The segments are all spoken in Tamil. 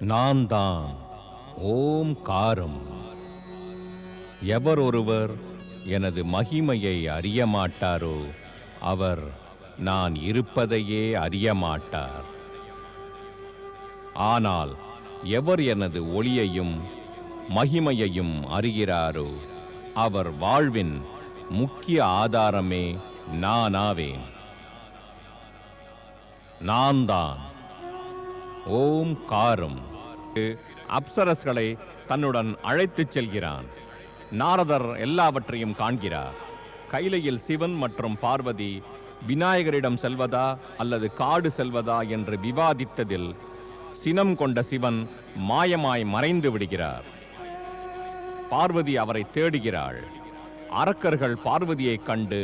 நான் தான் ஓம்காரம். எவரொருவர் எனது மகிமையை அறியமாட்டாரோ அவர் நான் இருப்பதையே அறியமாட்டார். ஆனால் எவர் எனது ஒளியையும் மகிமையையும் அறிகிறாரோ அவர் வாழ்வின் முக்கிய ஆதாரமே நானாவேன். நான் தான் ஓம்காரம். அப்சரஸ்களை தன்னுடன் அழைத்துச் செல்கிறான். நாரதர் எல்லாவற்றையும் காண்கிறார். கைலையில் சிவன் மற்றும் பார்வதி விநாயகரிடம் செல்வதா அல்லது காடு செல்வதா என்று விவாதித்ததில் சினம் கொண்ட சிவன் மாயமாய் மறைந்து விடுகிறார். பார்வதி அவரை தேடுகிறாள். அரக்கர்கள் பார்வதியை கண்டு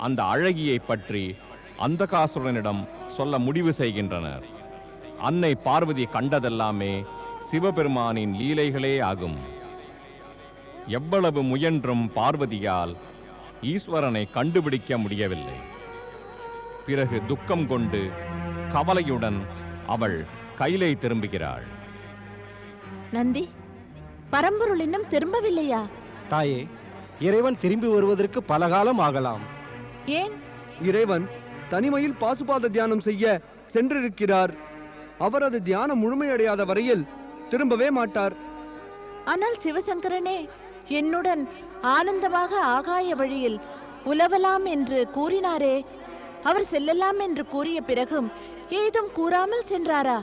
அந்த அழகியை பற்றி அந்தகாசுரனிடம் சொல்ல முடிவு செய்கின்றனர். அன்னை பார்வதி கண்டதெல்லாமே சிவபெருமானின் லீலைகளே ஆகும். எவ்வளவு முயன்றும் பார்வதியால் ஈஸ்வரனை கண்டுபிடிக்க முடியவில்லை. பிறகு துக்கம் கொண்டு கவலையுடன் அவள் கைலை திரும்புகிறாள். நந்தி, பரம்பொருள் இன்னும் திரும்பவில்லையா? தாயே, இறைவன் திரும்பி வருவதற்கு பல காலம் ஆகலாம். ஏன்? இறைவன் தனிமையில் பாசுபாத தியானம் செய்ய சென்றிருக்கிறார். அவரது தியானம் முழுமையடையாத வரையில் திரும்பவே மாட்டார். ஆனால் சிவசங்கரனே என்னுடன் ஆனந்தமாக ஆகாய வழியில் உலவலாம் என்று கூறினாரே, அவர் செல்லலாம் என்று கூறிய பிறகும் ஏதும் கூறாமல் சென்றாரா?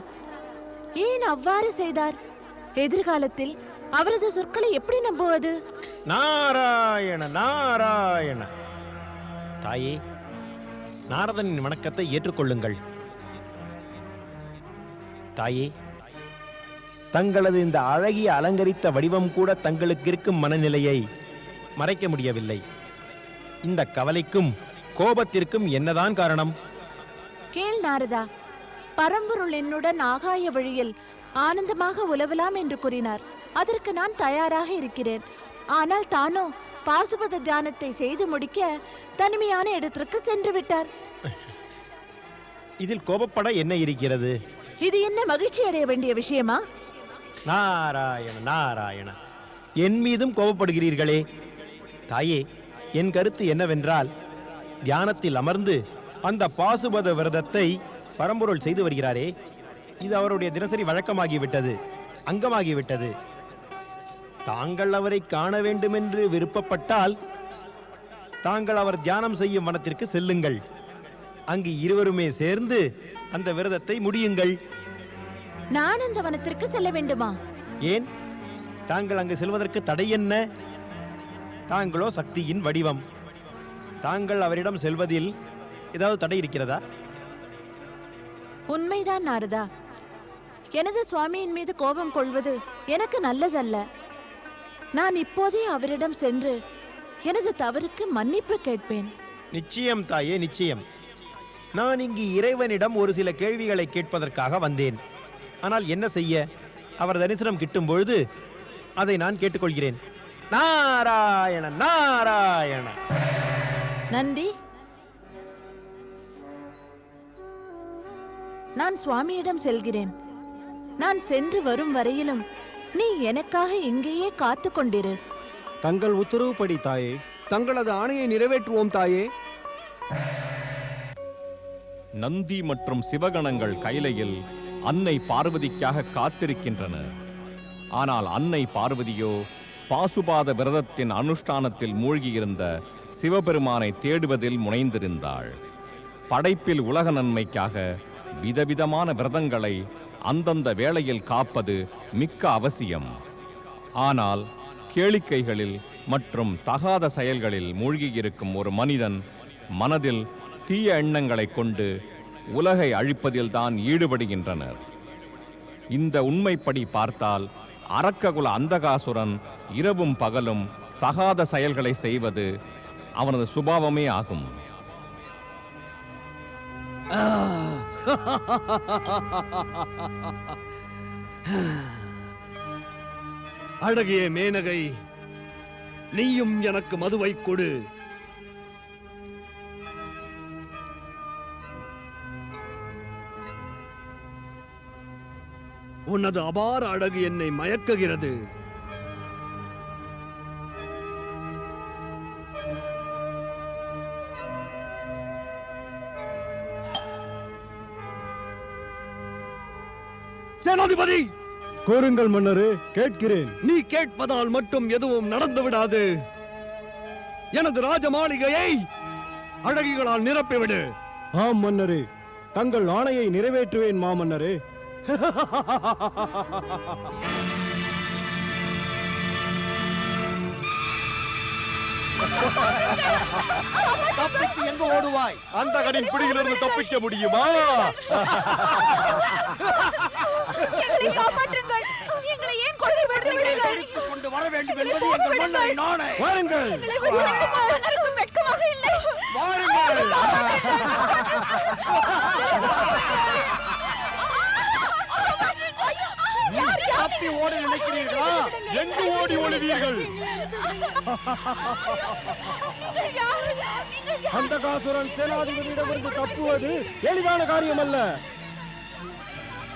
ஏன் அவ்வாறு செய்தார்? எதிர்காலத்தில் அவரது சொற்களை எப்படி நம்புவது? நாராயண நாராயண. தாயே, நாரதனின் வணக்கத்தை ஏற்றுக்கொள்ளுங்கள். தாயே, தங்களது இந்த அழகிய அலங்கரித்த வடிவம் கூட தங்களுக்கு இருக்கும் மனநிலையை மறைக்க முடியவில்லை. இந்த கவலைக்கும் கோபத்திற்கும் என்னதான் காரணம்? கேள் நாரதா, பரம்பொருள் என்னுடன் ஆகாய வழியில் ஆனந்தமாக உலவலாம் என்று கூறினார். அதற்கு நான் தயாராக இருக்கிறேன். ஆனால் தானோ பாசுபத தியானத்தை செய்து முடிக்க தனிமையான இடத்திற்கு சென்று விட்டார். இதில் கோபப்பட என்ன இருக்கிறது? இது என்ன மகிழ்ச்சி அடைய வேண்டிய விஷயமா? நாராயண நாராயண. என் மீதும் கோபப்படுகிறீர்களே. தாயே, என் கருத்து என்னவென்றால், தியானத்தில் அமர்ந்து அந்த பாசுபத விரதத்தை பரம்பொருள் செய்து வருகிறாரே, இது அவருடைய தினசரி வழக்கமாகிவிட்டது, அங்கமாகிவிட்டது. தாங்கள் அவரை காண வேண்டுமென்று விருப்பப்பட்டால் தாங்கள் அவர் தியானம் செய்யும் வனத்திற்கு செல்லுங்கள். அங்கு இருவருமே சேர்ந்து அந்த விரதத்தை முடியுங்கள். நான் அந்த வனத்திற்கு செல்ல வேண்டுமா? ஏன்? தாங்கள் அங்கு செல்வதற்கு தடை என்ன? தாங்களோ சக்தியின் வடிவம். தாங்கள் அவரிடம் செல்வதில் ஏதாவது தடை இருக்கிறதா? உண்மைதான் நாரதா. எனது சுவாமியின் மீது கோபம் கொள்வது எனக்கு நல்லதல்ல. நான் இப்போதே அவரிடம் சென்று எனது தவறுக்கு மன்னிப்பு கேட்பேன். நிச்சயம் தாயே, நிச்சயம். நான் இங்கு இறைவனிடம் ஒரு சில கேள்விகளை கேட்பதற்காக வந்தேன். ஆனால் என்ன செய்ய, அவர் தரிசனம் கிட்டும் பொழுது அதை நான் கேட்டுக்கொள்கிறேன். நாராயண நாராயண. நந்தி, நான் சுவாமியிடம் செல்கிறேன். நான் சென்று வரும் வரையிலும் நீ எனக்காக இங்கேயே காத்து கொண்டிரு. தங்கள் உத்தரவுப்படி தாயே. தங்களது ஆணையை நிறைவேற்றுவோம் தாயே. நந்தி மற்றும் சிவகணங்கள் கைலையில் அன்னை பார்வதிக்காக காத்திருக்கின்றனர். ஆனால் அன்னை பார்வதியோ பாசுபாத விரதத்தின் அனுஷ்டானத்தில் மூழ்கியிருந்த சிவபெருமானை தேடுவதில் முனைந்திருந்தாள். படைப்பில் உலக நன்மைக்காக விதவிதமான விரதங்களை அந்தந்த வேளையில் காப்பது மிக்க அவசியம். ஆனால் கேளிக்கைகளில் மற்றும் தகாத செயல்களில் மூழ்கியிருக்கும் ஒரு மனிதன் மனதில் தீய எண்ணங்களை கொண்டு உலகை அழிப்பதில்தான் ஈடுபடுகின்றனர். இந்த உண்மைப்படி பார்த்தால் அரக்ககுல அந்தகாசுரன் இரவும் பகலும் தகாத செயல்களை செய்வது அவனது சுபாவமே ஆகும். அழகிய மேனகை, நீயும் எனக்கு மதுவை கொடு. உனது அபார அழகு என்னை மயக்குகிறது. சேனாதிபதி, கூறுங்கள் மன்னரே, கேட்கிறேன். நீ கேட்பதால் மட்டும் எதுவும் நடந்து விடாது. எனது ராஜ மாளிகையை அழகிகளால் நிரப்பிவிடு. ஆம் மன்னரே, தங்கள் ஆணையை நிறைவேற்றுவேன் மாமன்னரே. தப்பித்து எங்க ஓடுவாய்? அந்தகனின் பிடியிலிருந்து தப்பிக்க முடியுமா? எங்களை காப்பாற்றுங்கள். எங்களை ஏன் கொண்டு விடுகிறீர்கள்? கொண்டு வர வேண்டும் என்பது எங்கள் மன்னரின் ஆணை. வாருங்கள். எங்களை விடுங்கள். மன்னருக்கும் வெட்கமாக இல்லை. வாருங்கள். தப்பி ஓட நினைக்கிறீர்களா? எங்கு ஓடி ஒளிவீர்கள்? நீங்கள் யார்? நீங்கள் யார்? அந்தகாசுரன் சேனாதிபதியிடமிருந்து தப்புவது எளிதான காரியம் அல்ல.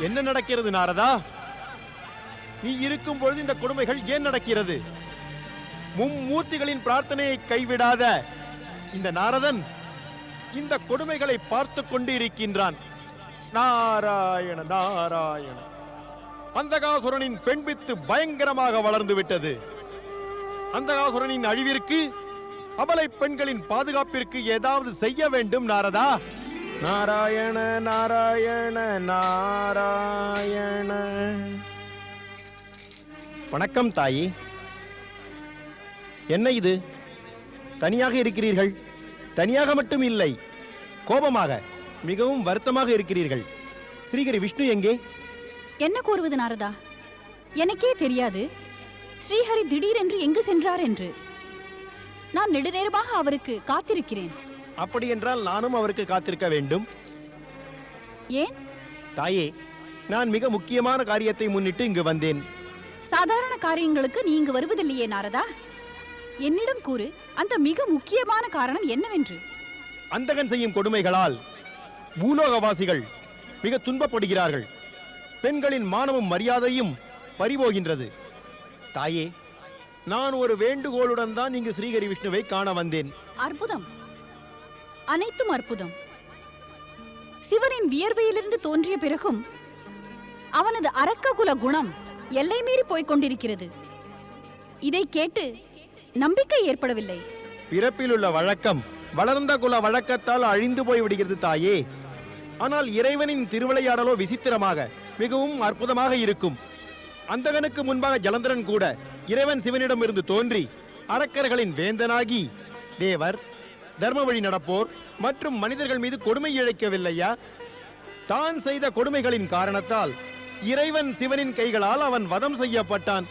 என்ன நடக்கிறது நாரதா? நீ இருக்கும் பொழுது இந்த கொடுமைகள் ஏன் நடக்கிறது? மும்மூர்த்திகளின் பிரார்த்தனையை கைவிடாத இந்த நாரதன் இந்த கொடுமைகளை பார்த்து கொண்டு இருக்கின்றான். நாராயண நாராயண. அந்தகாசுரனின் பெண்பித்து பயங்கரமாக வளர்ந்து விட்டது. அந்தகாசுரனின் அழிவிற்கு, அபலை பெண்களின் பாதுகாப்பிற்கு ஏதாவது செய்ய வேண்டும் நாரதா. நாராயண நாராயண நாராயண. வணக்கம் தாயி. என்ன இது? தனியாக இருக்கிறீர்கள். தனியாக மட்டும் இல்லை, கோபமாக, மிகவும் வருத்தமாக இருக்கிறீர்கள். ஸ்ரீஹரி விஷ்ணு எங்கே? என்ன கூறுவது நாரதா? எனக்கே தெரியாது ஸ்ரீஹரி திடீரென்று எங்கு சென்றார் என்று. நான் நெடுநேரமாக அவருக்கு காத்திருக்கிறேன். அப்படி என்றால் நானும் அவருக்கு காத்திருக்க வேண்டும். ஏன்? தாயே, நான் மிக முக்கியமான காரியத்தை முன்னிட்டு இங்கு வந்தேன். சாதாரண காரியங்களுக்கு நீ இங்கு வருவதில்லையே நாரதா. என்னிடம் கூறு, அந்த மிக முக்கியமான காரணம் என்னவென்று. அந்தகன் செய்யும் கொடுமைகளால் பூலோகவாசிகள் மிக துன்பப்படுகிறார்கள். பெண்களின் மானமும் மரியாதையும் பறிபோகின்றது. தாயே, நான் ஒரு வேண்டுகோளுடன் தான் இங்கு ஸ்ரீஹரி விஷ்ணுவை காண வந்தேன். அற்புதம், அனைத்தும் அற்புதம். சிவனின் வியர்வையிலிருந்து தோன்றிய பிறகும் அவனது அரக்ககுல குணம் எல்லை மீறி போய்க் கொண்டிருக்கிறது. இதை கேட்டு நம்பிக்கை ஏற்படவில்லை. பிறப்பிலுள்ள வழக்கம் வளர்ந்த குல வழக்கத்தால் அழிந்து போய் விடுகிறது தாயே. ஆனால் இறைவனின் திருவிளையாடலோ விசித்திரமாக, மிகவும் அற்புதமாக இருக்கும். அந்தகனுக்கு முன்பாக ஜலந்தரன் கூட இறைவன் சிவனிடம் இருந்து தோன்றி அரக்கர்களின் வேந்தனாகி தேவர், தர்ம வழி நடப்போர் மற்றும் மனிதர்கள் மீது கொடுமை இழைக்கவில்லையா? தான் செய்த கொடுமைகளின் காரணத்தால் இறைவன் சிவனின் கைகளால் அவன் வதம் செய்யப்பட்டான்.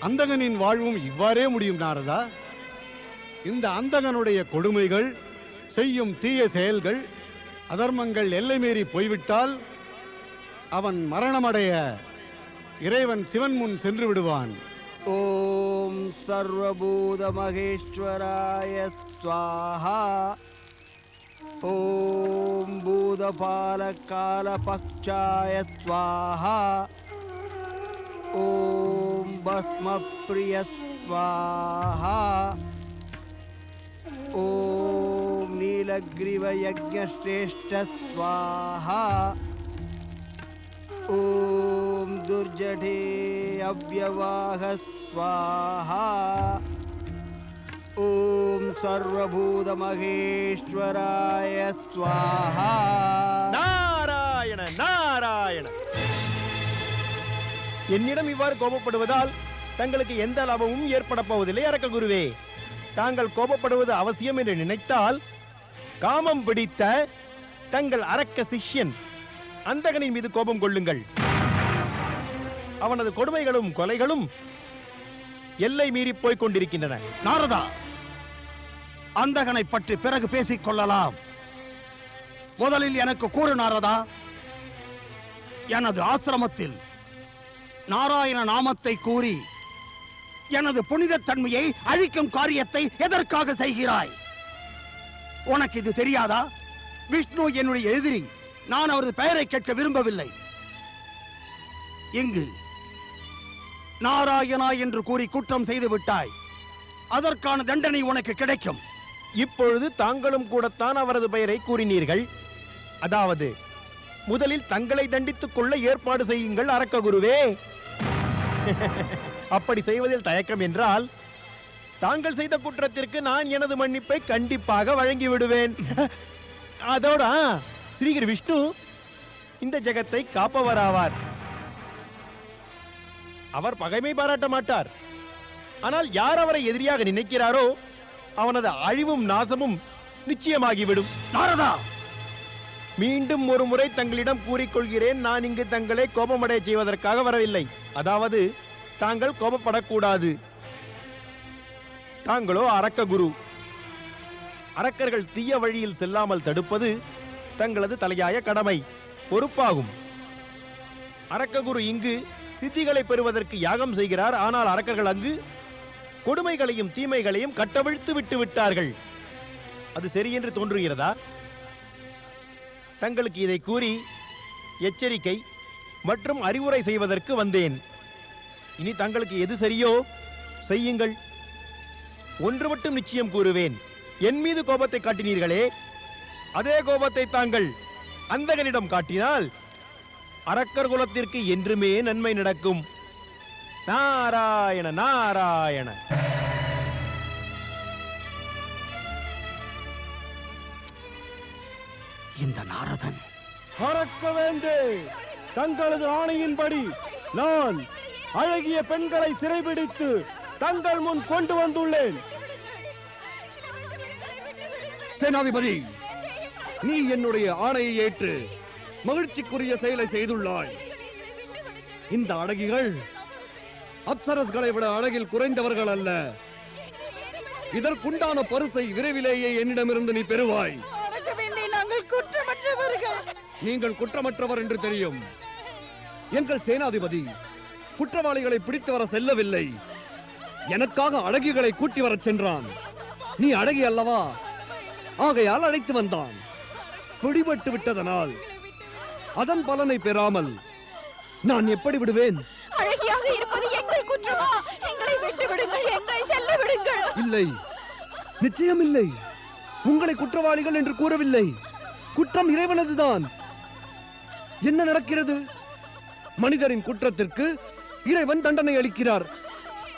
அந்தகனின் வாழ்வும் இவ்வாறே முடியும் நாரதா. இந்த அந்தகனுடைய கொடுமைகள், செய்யும் தீய செயல்கள், அதர்மங்கள் எல்லை மீறி போய்விட்டால் அவன் மரணமடைய இறைவன் சிவன் முன் சென்று விடுவான். ஓம் சர்வபூத மகேஸ்வராய ஸ்வாஹா. ஓம் பூதபால காலபக்ஷாய ஸ்வாஹா. ஓம் பஸ்மப்ரிய ஸ்வாஹா. ஓம் நீலக்ரீவ யக்ஞஸ்ரேஷ்ட ஸ்வாஹா. ஓம் துர்ஜடே அவ்யவாக ஸ்வாஹா. ஓம் சர்வபூத மகேஸ்வராய ஸ்வாஹா. நாராயண நாராயண. என்னிடம் இவ்வாறு கோபப்படுவதால் தங்களுக்கு எந்த லாபமும் ஏற்பட போவதில்லை அரக்க குருவே. தாங்கள் கோபப்படுவது அவசியம் என்று நினைத்தால் காமம் பிடித்த தங்கள் அரக்க சிஷ்யன் அந்தகனின் மீது கோபம் கொள்ளுங்கள். அவனது கொடுமைகளும் கொலைகளும் எல்லை மீறி போய்க் கொண்டிருக்கின்றன. நாரதா, அந்தகனை பற்றி பிறகு பேசிக் கொள்ளலாம். முதலில் எனக்கு கூறு நாரதா, எனது ஆசிரமத்தில் நாராயண நாமத்தை கூறி எனது புனித தன்மையை அழிக்கும் காரியத்தை எதற்காக செய்கிறாய்? உனக்கு இது தெரியாதா? விஷ்ணு என்னுடைய எதிரி. நான் அவரது பெயரை கேட்க விரும்பவில்லை. இங்கு நாராயணா என்று கூறி குற்றம் செய்து விட்டாய். அதற்கான தண்டனை உனக்கு கிடைக்கும். இப்பொழுது தாங்களும் கூடத்தான் அவரது பெயரை கூறினீர்கள். அதாவது முதலில் தங்களை தண்டித்துக் கொள்ள ஏற்பாடு செய்யுங்கள் அரக்க குருவே. அப்படி செய்வதில் தயக்கம் என்றால் தாங்கள் செய்த குற்றத்திற்கு நான் எனது மன்னிப்பை கண்டிப்பாக வழங்கி விடுவேன். அதோட ஸ்ரீகிரி விஷ்ணு இந்த ஜெகத்தை காப்பவராவார். அவர் பகைமை பாராட்ட மாட்டார். ஆனால் யார் அவரை எதிரியாக நினைக்கிறாரோ அவனது அழிவும் நாசமும் நிச்சயமாகிவிடும். நாரதா, மீண்டும் ஒரு முறை தங்களிடம் கூறிக்கொள்கிறேன், நான் இங்கு தங்களை கோபமடைய செய்வதற்காக வரவில்லை. அதாவது தாங்கள் கோபப்படக்கூடாது. தாங்களோ அரக்க குரு. அரக்கர்கள் தீய வழியில் செல்லாமல் தடுப்பது தங்களது தலையாய கடமை, பொறுப்பாகும். அரக்க குரு இங்கு சித்திகளை பெறுவதற்கு யாகம் செய்கிறார். ஆனால் அரக்கர்கள் அங்கு கொடுமைகளையும் தீமைகளையும் கட்டவிழ்த்து விட்டு விட்டார்கள். அது சரி என்று தோன்றுகிறதா? தங்களுக்கு இதை கூறி எச்சரிக்கை மற்றும் அறிவுரை செய்வதற்கு வந்தேன். இனி தங்களுக்கு எது சரியோ செய்யுங்கள். ஒன்று மட்டும் நிச்சயம் கூறுவேன், என் மீது கோபத்தை காட்டினீர்களே, அதே கோபத்தை தாங்கள் அந்தகனிடம் காட்டினால் அரக்கர் குலத்திற்கு என்றுமே நன்மை நடக்கும். நாராயண நாராயண. இந்த நாரதன் மறக்க வேண்டே, தங்களது ஆணையின்படி நான் அழகிய பெண்களை சிறைபிடித்து தங்கள் முன் கொண்டு வந்துள்ளேன். சேனாதிபதி, நீ என்னுடைய ஆணையை ஏற்று மகிழ்ச்சிக்குரிய செயலை செய்துள்ளாய். இந்த அழகிகள் அப்சரஸ்களை விட அழகில் குறைந்தவர்கள் அல்ல. இதற்குண்டான பரிசை விரைவிலேயே என்னிடமிருந்து நீ பெறுவாய். நீங்கள் குற்றமற்றவர் என்று தெரியும். எங்கள் சேனாதிபதி குற்றவாளிகளை பிடித்து வர செல்லவில்லை, எனக்காக அழகிகளை கூட்டி வரச் சென்றான். நீ அழகி அல்லவா, ஆகையால் அழைத்து வந்தான். பிடிபட்டு விட்டதனால் அதன் பலனை பெறாமல் நான் எப்படி விடுவேன்? அழகியாக இருப்பது எங்கள் குற்றமா? எங்களை விட்டு விடுங்கள், எங்களை செல்ல விடுங்கள். இல்லை, நிச்சயம் இல்லை. உங்களை குற்றவாளிகள் என்று கூறவில்லை. குற்றம் இறைவனதுதான். என்ன நடக்கிறது? மனிதரின் குற்றத்திற்கு இறைவன் தண்டனை அளிக்கிறார்.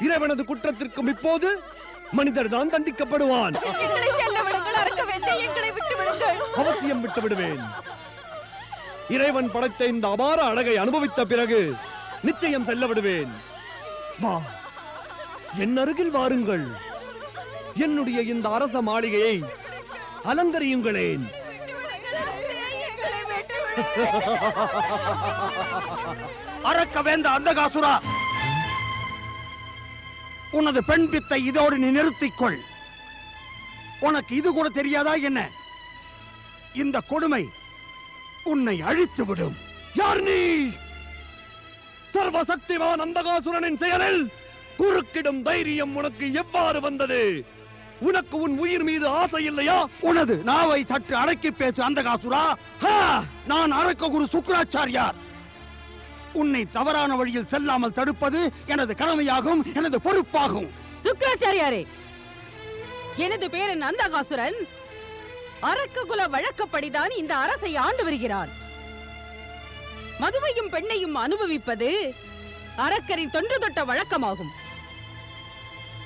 இறைவனது குற்றத்திற்கும் இப்போது மனிதர் தான் தண்டிக்கப்படுவான். எங்களை செல்ல விடுங்கள் அரக்க வேண்டே, எங்களை விட்டு விடுங்கள். அவசியம் விட்டு விடுவேன். இறைவன் படைத்த இந்த அபார அழகை அனுபவித்த பிறகு நிச்சயம் செல்ல விடுவேன். வா, என் அருகில் வாருங்கள். என்னுடைய இந்த அரச மாளிகையை அலங்கரியுங்களேன். அரக்க வேந்த அந்தகாசுரா, உனது பெண் பித்தை இதோடு நீ நிறுத்திக்கொள். உனக்கு இது கூட தெரியாதா என்ன? இந்த கொடுமை உன்னை அழித்து விடும். யார் நீ? சர்வசக்திவான் அந்தகாசுரனின் செயலில் குறுக்கிடும் தைரியம் உனக்கு எவ்வாறு வந்தது? உனக்கு உன் உயிர் மீது ஆசை இல்லையா? உனது நாவை சற்று அடக்கி பேசு அந்தகாசுரா. நான் அரக்க குரு சுக்ராச்சாரியார். உன்னை தவறான வழியில் செல்லாமல் தடுப்பது எனது கடமையாகும், எனது பொறுப்பாகும். சுக்ராச்சாரியாரே, எனது பேரன் அந்தகாசுரன் அரக்க குல வழக்கப்படிதான் இந்த அரசை ஆண்டு வருகிறான். மதுவையும் பெண்ணையும் அனுபவிப்பது அரக்கரின் தொன்று தொட்ட வழக்கமாகும்.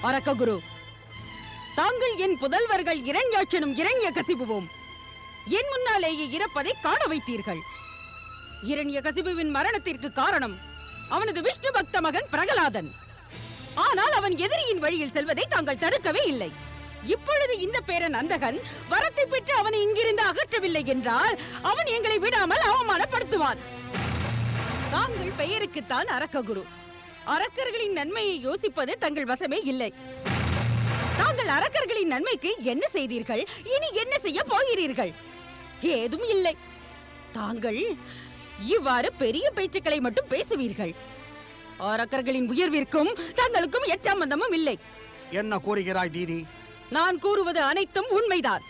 அரக்க குரு, தாங்கள் என் புதல்வர்கள் இரண்யாட்சனும் இரண்யகசிபுவும் என் முன்னாலேயே இறப்பதை காண வைத்தீர்கள். இரண்யகசிபுவின் மரணத்திற்கு காரணம் அவனது விஷ்ணு பக்த மகன் பிரகலாதன். ஆனால் அவன் எதிரியின் வழியில் செல்வதை தாங்கள் தடுக்கவே இல்லை. இப்பொழுது இந்த பேரன் அந்தகன் வரத்தை பெற்று அவனை இங்கிருந்து அகற்றவில்லை என்றால் அவன் எங்களை விடாமல் அவமானப்படுத்துவான். தாங்கள் பெயருக்குத்தான் அரக்க குரு. அரக்கர்களின் நன்மையை யோசிப்பது தங்கள் வசமே இல்லை. தாங்கள் அரக்கர்களின் நன்மைக்கு என்ன செய்தீர்கள்? இனி என்ன செய்ய போகிறீர்கள்? ஏதும் இல்லை. தாங்கள் இவ்வாறு பெரிய பேச்சுக்களை மட்டும் பேசுவீர்கள். அரக்கர்களின் உயர்விற்கும் தங்களுக்கும் எச்சம்பந்தமும் இல்லை. என்ன கூறுகிறாய் தீதி? நான் கூறுவது அனைத்தும் உண்மைதான்.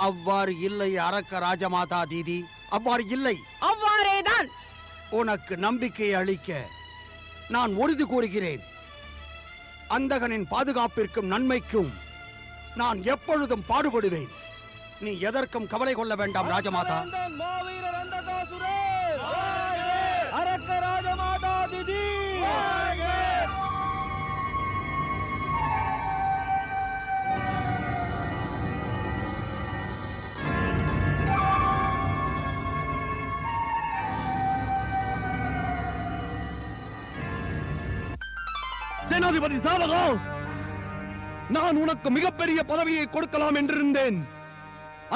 அவ்வாறு இல்லை அரக்க ராஜமாதா தீதி. அவ்வாறு இல்லை. அவ்வாறேதான். உனக்கு நம்பிக்கையை அளிக்க நான் உறுதி கூறுகிறேன். அந்தகனின் பாதுகாப்பிற்கும் நன்மைக்கும் நான் எப்பொழுதும் பாடுபடுவேன். நீ எதற்கும் கவலை கொள்ள வேண்டாம் ராஜமாதா. சேனாதிபதி சாவகா, நான் உனக்கு மிகப்பெரிய பதவியை கொடுக்கலாம் என்றிருந்தேன்.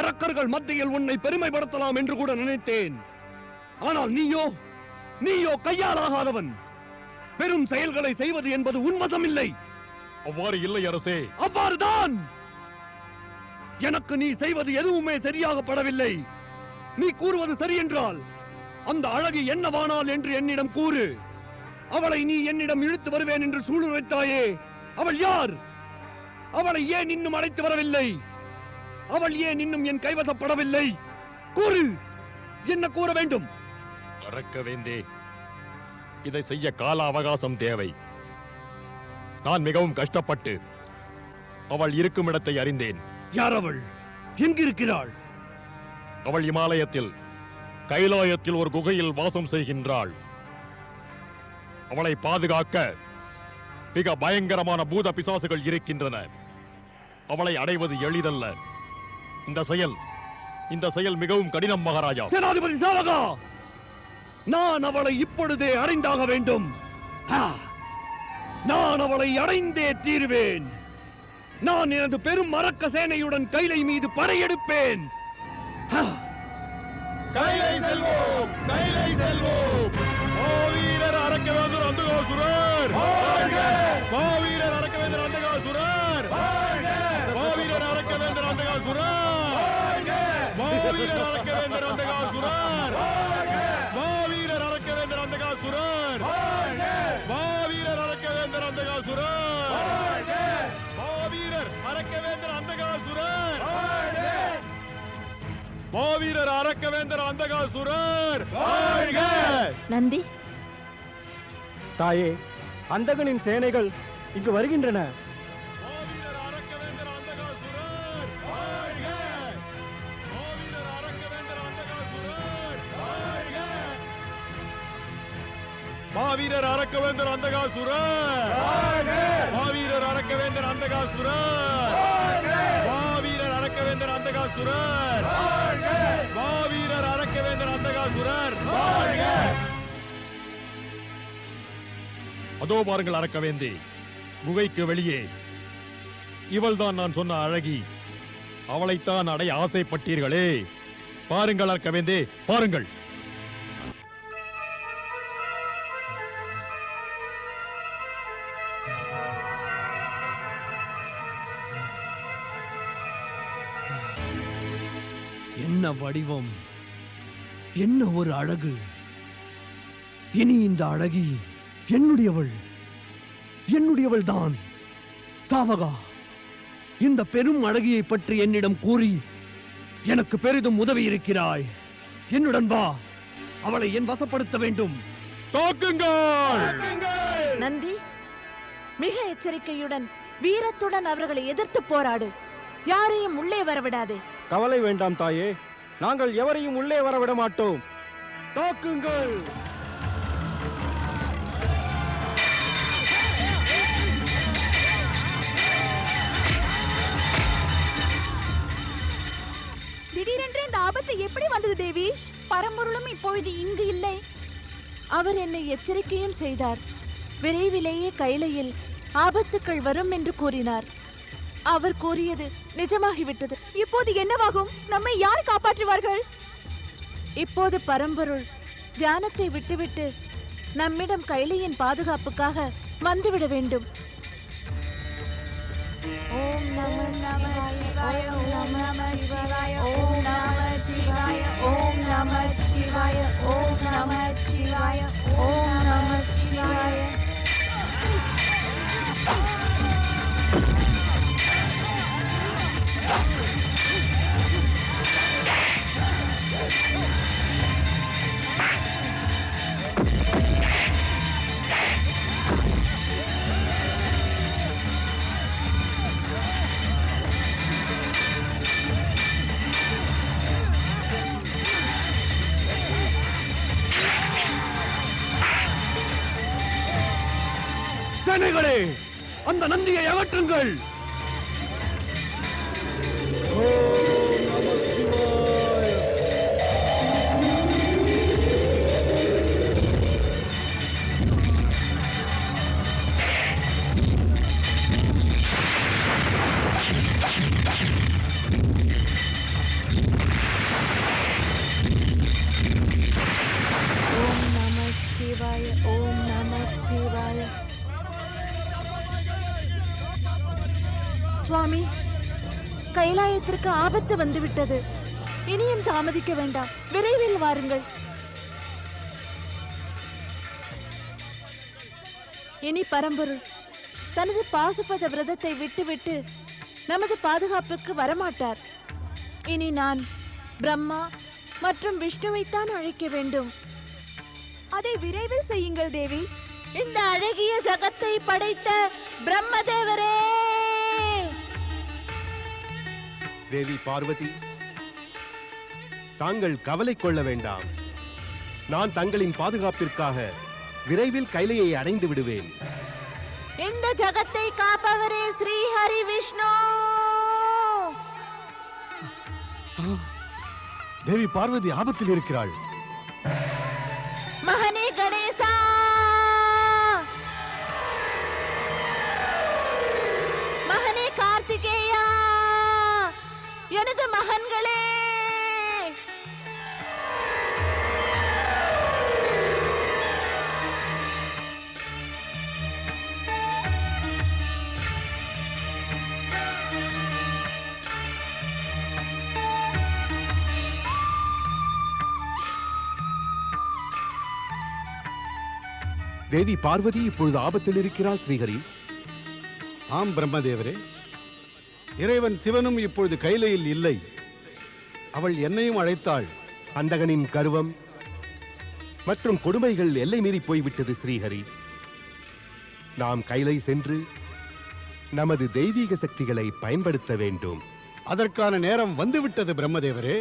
அரக்கர்கள் மத்தியில் உன்னை பெருமைப்படுத்தலாம் என்று கூட நினைத்தேன். ஆனால் நீயோ கையாலாகாதவன். பெரும் செயல்களை செய்வது என்பது உன்வசமில்லை. அவ்வாறு இல்லை அரசே. அவ்வாறுதான். எனக்கு நீ செய்வது எதுவுமே சரியாக படவில்லை. நீ கூறுவது சரி என்றால் அந்த அழகி என்னவானாள் என்று என்னிடம் கூறு. அவளை நீ என்னிடம் இழுத்து வருவேன் என்று சூளுரைத்தாயே, அவள் யார்? அவளை ஏன் இன்னும் அழைத்து வரவில்லை? அவள் ஏன் இன்னும் என் கைவசப்படவில்லை? கூறு, என்ன கூற வேண்டும்? அரக்க வேந்தே, இதை செய்ய கால அவகாசம் தேவை. நான் மிகவும் கஷ்டப்பட்டு அவள் இருக்கும் இடத்தை அறிந்தேன். யார் அவள்? எங்கிருக்கிறாள்? அவள் இமாலயத்தில் கைலாயத்தில் ஒரு குகையில் வாசம் செய்கின்றாள். அவளை பாதுகாக்க மிக பயங்கரமான பூத பிசாசுகள் இருக்கின்றன. அவளை அடைவது எளிதல்ல. இந்த செயல் மிகவும் கடினம் மகாராஜா. சேனாதிபதி சாவகா, நான் அவளை இப்பொழுதே அடைந்தாக வேண்டும். நான் அவளை அடைந்தே தீருவேன். நான் எனது பெரும் அரக்க சேனையுடன் கைலை மீது படையெடுப்பேன். கைலை செல்வோம், கைலை செல்வோம். மாவீரர் அரக்கவேந்தர் அந்தகாசுரர் வாழ்க! மாவீரர் அரக்கவேந்தர் அந்தகாசுரர் வாழ்க! மாவீரர் அரக்கவேந்தர் அந்தகாசுரர் வாழ்க! மாவீரர் அரக்கவேந்தர் அந்தகாசுரர் வாழ்க! மாவீரர் அரக்கவேந்தர் அந்தகாசுரர் வாழ்க! மாவீரர் அரக்கவேந்தர் அந்தகாசுரர் வாழ்க! மாவீரர் அரக்கவேந்தர் அந்தகாசுரர் வாழ்க! மாவீரர் அரக்கவேந்தர் அந்தகாசுரர் வாழ்க! நந்தி, தாயே, அந்தகனின் சேனைகள் இங்கு வருகின்றன. மாவீரர் அரக்கவேந்தர் அந்தகாசுரர் வாழ்க! மாவீரர் அரக்கவேந்தர் அந்தகாசுரர் வாழ்க! மாவீரர் அரக்கவேந்தர் அந்தகாசுரர் வாழ்க! மாவீரர் அரக்கவேந்தர் அந்தகாசுரர் வாழ்க! மாவீரர் அரக்கவேந்தர் அந்தகாசுரர் வாழ்க! மாவீரர் அரக்கவேந்தர் அந்தகாசுரர் வாழ்க! அதோ பாருங்கள் அரக்கவேந்தே, குகைக்கு வெளியே இவள்தான் நான் சொன்ன அழகி. அவளைத்தான் அடைய ஆசைப்பட்டீர்களே. பாருங்கள் அரக்கவேந்தே, பாருங்கள். என்ன வடிவம், என்ன ஒரு அழகு! இனி இந்த அழகி என்னுடையவள் தான். சாவகா, இந்த பெரும் அழகியை பற்றி என்னிடம் கூறி எனக்கு பெரிதும் உதவி இருக்கிறாய். என்னுடன் வா, அவளை என் வசப்படுத்த வேண்டும். தாக்குங்கள்! நந்தி, மிக எச்சரிக்கையுடன் வீரத்துடன் அவர்களை எதிர்த்து போராடு. யாரையும் உள்ளே வரவிடாதே. கவலை வேண்டாம் தாயே, நாங்கள் எவரையும் உள்ளே வரவிட மாட்டோம். தாக்குங்கள்! திடீரென்று இந்த ஆபத்து எப்படி வந்தது தேவி? பரம்பொருளும் இப்பொழுது இங்கு இல்லை. அவர் என்னை எச்சரிக்கையும் செய்தார். விரைவிலேயே கைலையில் ஆபத்துக்கள் வரும் என்று கூறினார். அவர் கூறியது நிஜமாகிவிட்டது. இப்போது என்னவாகும்? நம்மை யார் காப்பாற்றுவார்கள்? இப்போது பரம்பொருள் தியானத்தை விட்டுவிட்டு நம்மிடம் கைலையின் பாதுகாப்புக்காக வந்துவிட வேண்டும். ஓம் நம சிவாய, ஓம் நம சிவாய, ஓம் நம சிவாய, ஓம் நம சிவாய, ஓம் நம சிவாய, ஓம் நம சிவாய. சேனைகளே, அந்த நந்தியை அகற்றுங்கள். ஓம் நம சிவாய, ஓம் நம சிவாய. சுவாமி, கைலாயத்திற்கு ஆபத்து வந்துவிட்டது. இனியும் தாமதிக்க வேண்டாம், விரைவில் வாருங்கள். இனி பரம்பொருள் தனது பாசுபத விரதத்தை விட்டுவிட்டு நமது பாதுகாப்புக்கு வரமாட்டார். இனி நான் பிரம்மா மற்றும் விஷ்ணுவைத்தான் அழைக்க வேண்டும். அதை விரைவில் செய்யுங்கள் தேவி. இந்த அழகிய ஜகத்தை படைத்த பிரம்மதேவரே! தேவி பார்வதி, தாங்கள் கவலை கொள்ள வேண்டாம். நான் தங்களின் பாதுகாப்பிற்காக விரைவில் கைலையை அடைந்து விடுவேன். இந்த ஜகத்தை காப்பவரே ஸ்ரீ ஹரி விஷ்ணு! தேவி பார்வதி ஆபத்தில் இருக்கிறாள். மகனே கணேசா! மகனே கார்த்திகேயா! எனது மகன்களே! தேவி பார்வதி இப்பொழுது ஆபத்தில் இருக்கிறாள் ஸ்ரீஹரி. ஆம் பிரம்மதேவரே, இறைவன் சிவனும் இப்பொழுது கைலையில் இல்லை. அவள் என்னையும் அழைத்தாள். அந்தகனின் கர்வம் மற்றும் கொடுமைகள் எல்லை மீறி போய்விட்டது ஸ்ரீஹரி. நாம் கைலை சென்று நமது தெய்வீக சக்திகளை பயன்படுத்த வேண்டும். அதற்கான நேரம் வந்துவிட்டது பிரம்மதேவரே.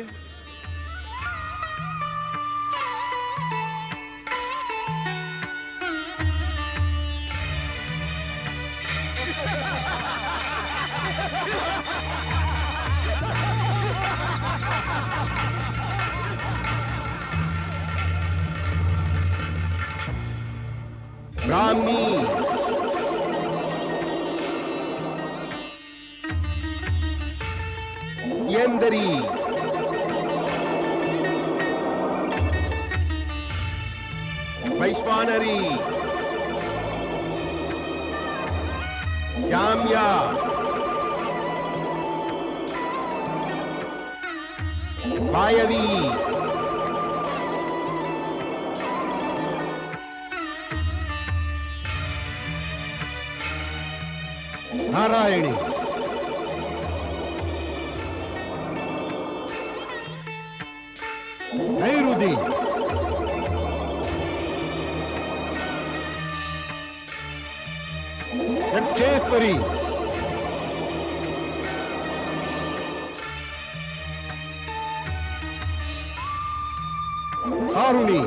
பிராமி, ஏந்தரி, வைஸ்வானரி, ஜாம்யா, வாயவி, நாராயணி, நைருதி, யட்சேஸ்வரி, காருணி,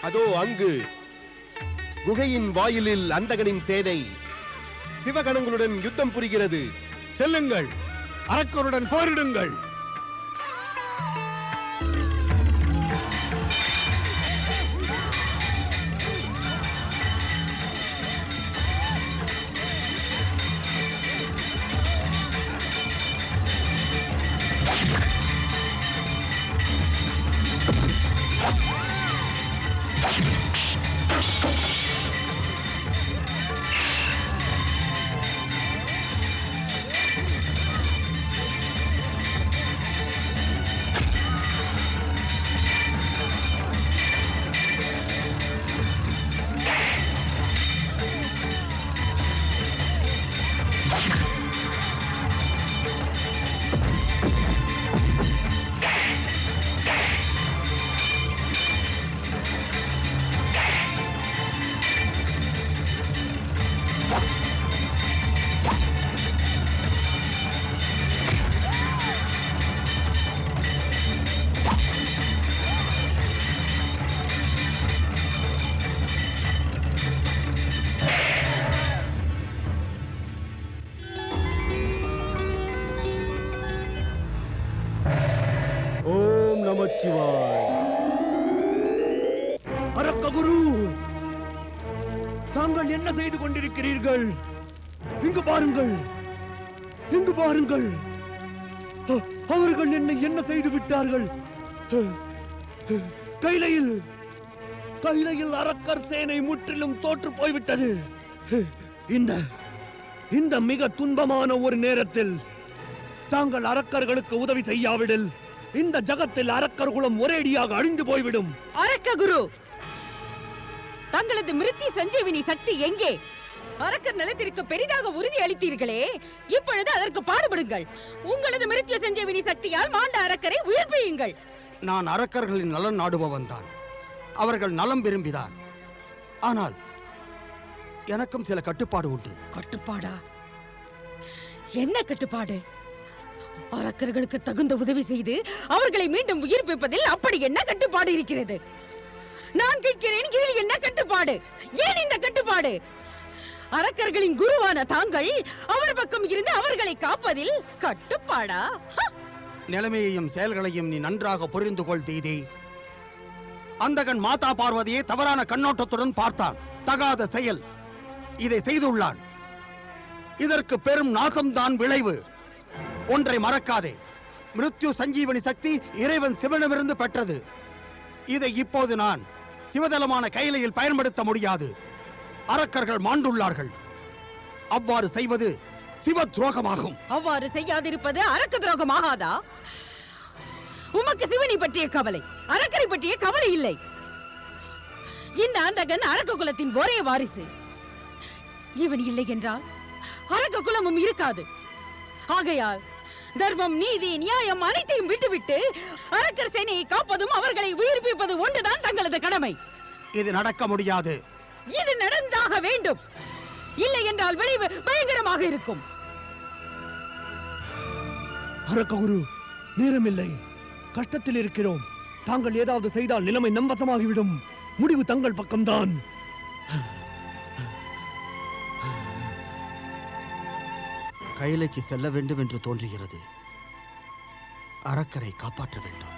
அதோ அங்கு குகையின் வாயிலில் அந்தகனின் சேனை சிவகணங்களுடன் யுத்தம் புரிகிறது. செல்லுங்கள், அரக்கருடன் போரிடுங்கள். நமச்சிவாய். அரக்க குரு, தாங்கள் என்ன செய்து கொண்டிருக்கிறீர்கள்? இங்கு பாருங்கள், இங்கு பாருங்கள். அவர்கள் என்ன செய்து விட்டார்கள்? கைலையில் அரக்கர் சேனை முற்றிலும் தோற்று போய்விட்டது. இந்த மிக துன்பமான ஒரு நேரத்தில் தாங்கள் அரக்கர்களுக்கு உதவி செய்யாவிடில் இந்த ஜகத்தில் அரக்கர் குலம் ஒரேடியாக அழிந்து போய்விடும். அரக்க குரு, தங்களது மிருத்யு சஞ்சீவினி சக்தி எங்கே? அரக்கர் நிலத்திற்கு பெரிதாக உறுதி அளித்தீர்களே, இப்பொழுது அதற்கு பாடுபடுங்கள். உங்களது மிருத்யு சஞ்சீவினி சக்தியால் மாண்ட அரக்கரை உயிர்ப்பியுங்கள். நான் அரக்கர்களின் நலன் நாடுபவன் தான். அவர்கள் நலம் விரும்பிதான். ஆனால் எனக்கும் சில கட்டுப்பாடு உண்டு. கட்டுப்பாடா? என்ன கட்டுப்பாடு? அரக்கர்களுக்கு தகுந்த உதவி செய்து அவர்களை மீண்டும் உயிர்ப்பிப்பதில் அப்படி என்ன கட்டுப்பாடு இருக்கிறது? நான் கேட்கிறேன், இதில் என்ன கட்டுப்பாடு? ஏன் இந்த கட்டுப்பாடு? அரக்கர்களின் குருவான தாங்கள் அவர் பக்கம் இருந்து அவர்களை காப்பதில் கட்டுப்பாடா? நிலைமையையும் செயல்களையும் நீ நன்றாக புரிந்து கொள் தீதி. அந்தகன் மாதா பார்வதியை தவறான கண்ணோட்டத்துடன் பார்த்தான். தகாத செயல். இதை செய்துள்ளான். இதற்கு பெரும் நாசம்தான் விளைவு. ஒன்றை மறக்காதே, மிருத்யு சஞ்சீவனி சக்தி இறைவன் சிவனிடமிருந்து பெற்றது. இதை இப்போது நான் சிவதலமான கைலையில் பயன்படுத்த முடியாது. அரக்கர்கள் மாண்டுள்ளார்கள். அவ்வாறு செய்வது சிவ துரோகமாகும். அவ்வாறு செய்யாதிருப்பது அரக்க துரோகமாகாதா? உமக்கு சிவனை பற்றிய கவலை, அரக்கரை பற்றிய கவலை இல்லை. இந்த அந்தகன் அரக்க குலத்தின் ஒரே வாரிசு. இவன் இல்லை என்றால் அரக்க குலமும் இருக்காது. ஆகையால் தர்மம், நீதி, நியாயம் அனைத்தையும் விட்டுவிட்டு அரக்கர் சேனையை காப்பதும் அவர்களை உயிர்ப்பிப்பது ஒன்றுதான் தங்களது கடமை. இது நடக்க முடியாது. இது நடந்தாக வேண்டும். இல்லை என்றால் விளைவு பயங்கரமாக இருக்கும். அரக்க குரு, நேரமில்லை. கஷ்டத்தில் இருக்கிறோம். தாங்கள் ஏதாவது செய்தால் நிலைமை நம்பசமாகிவிடும். முடிவு தங்கள் பக்கம்தான். கைலைக்கு செல்ல வேண்டும் என்று தோன்றுகிறது. அரக்கரை காப்பாற்ற வேண்டும்.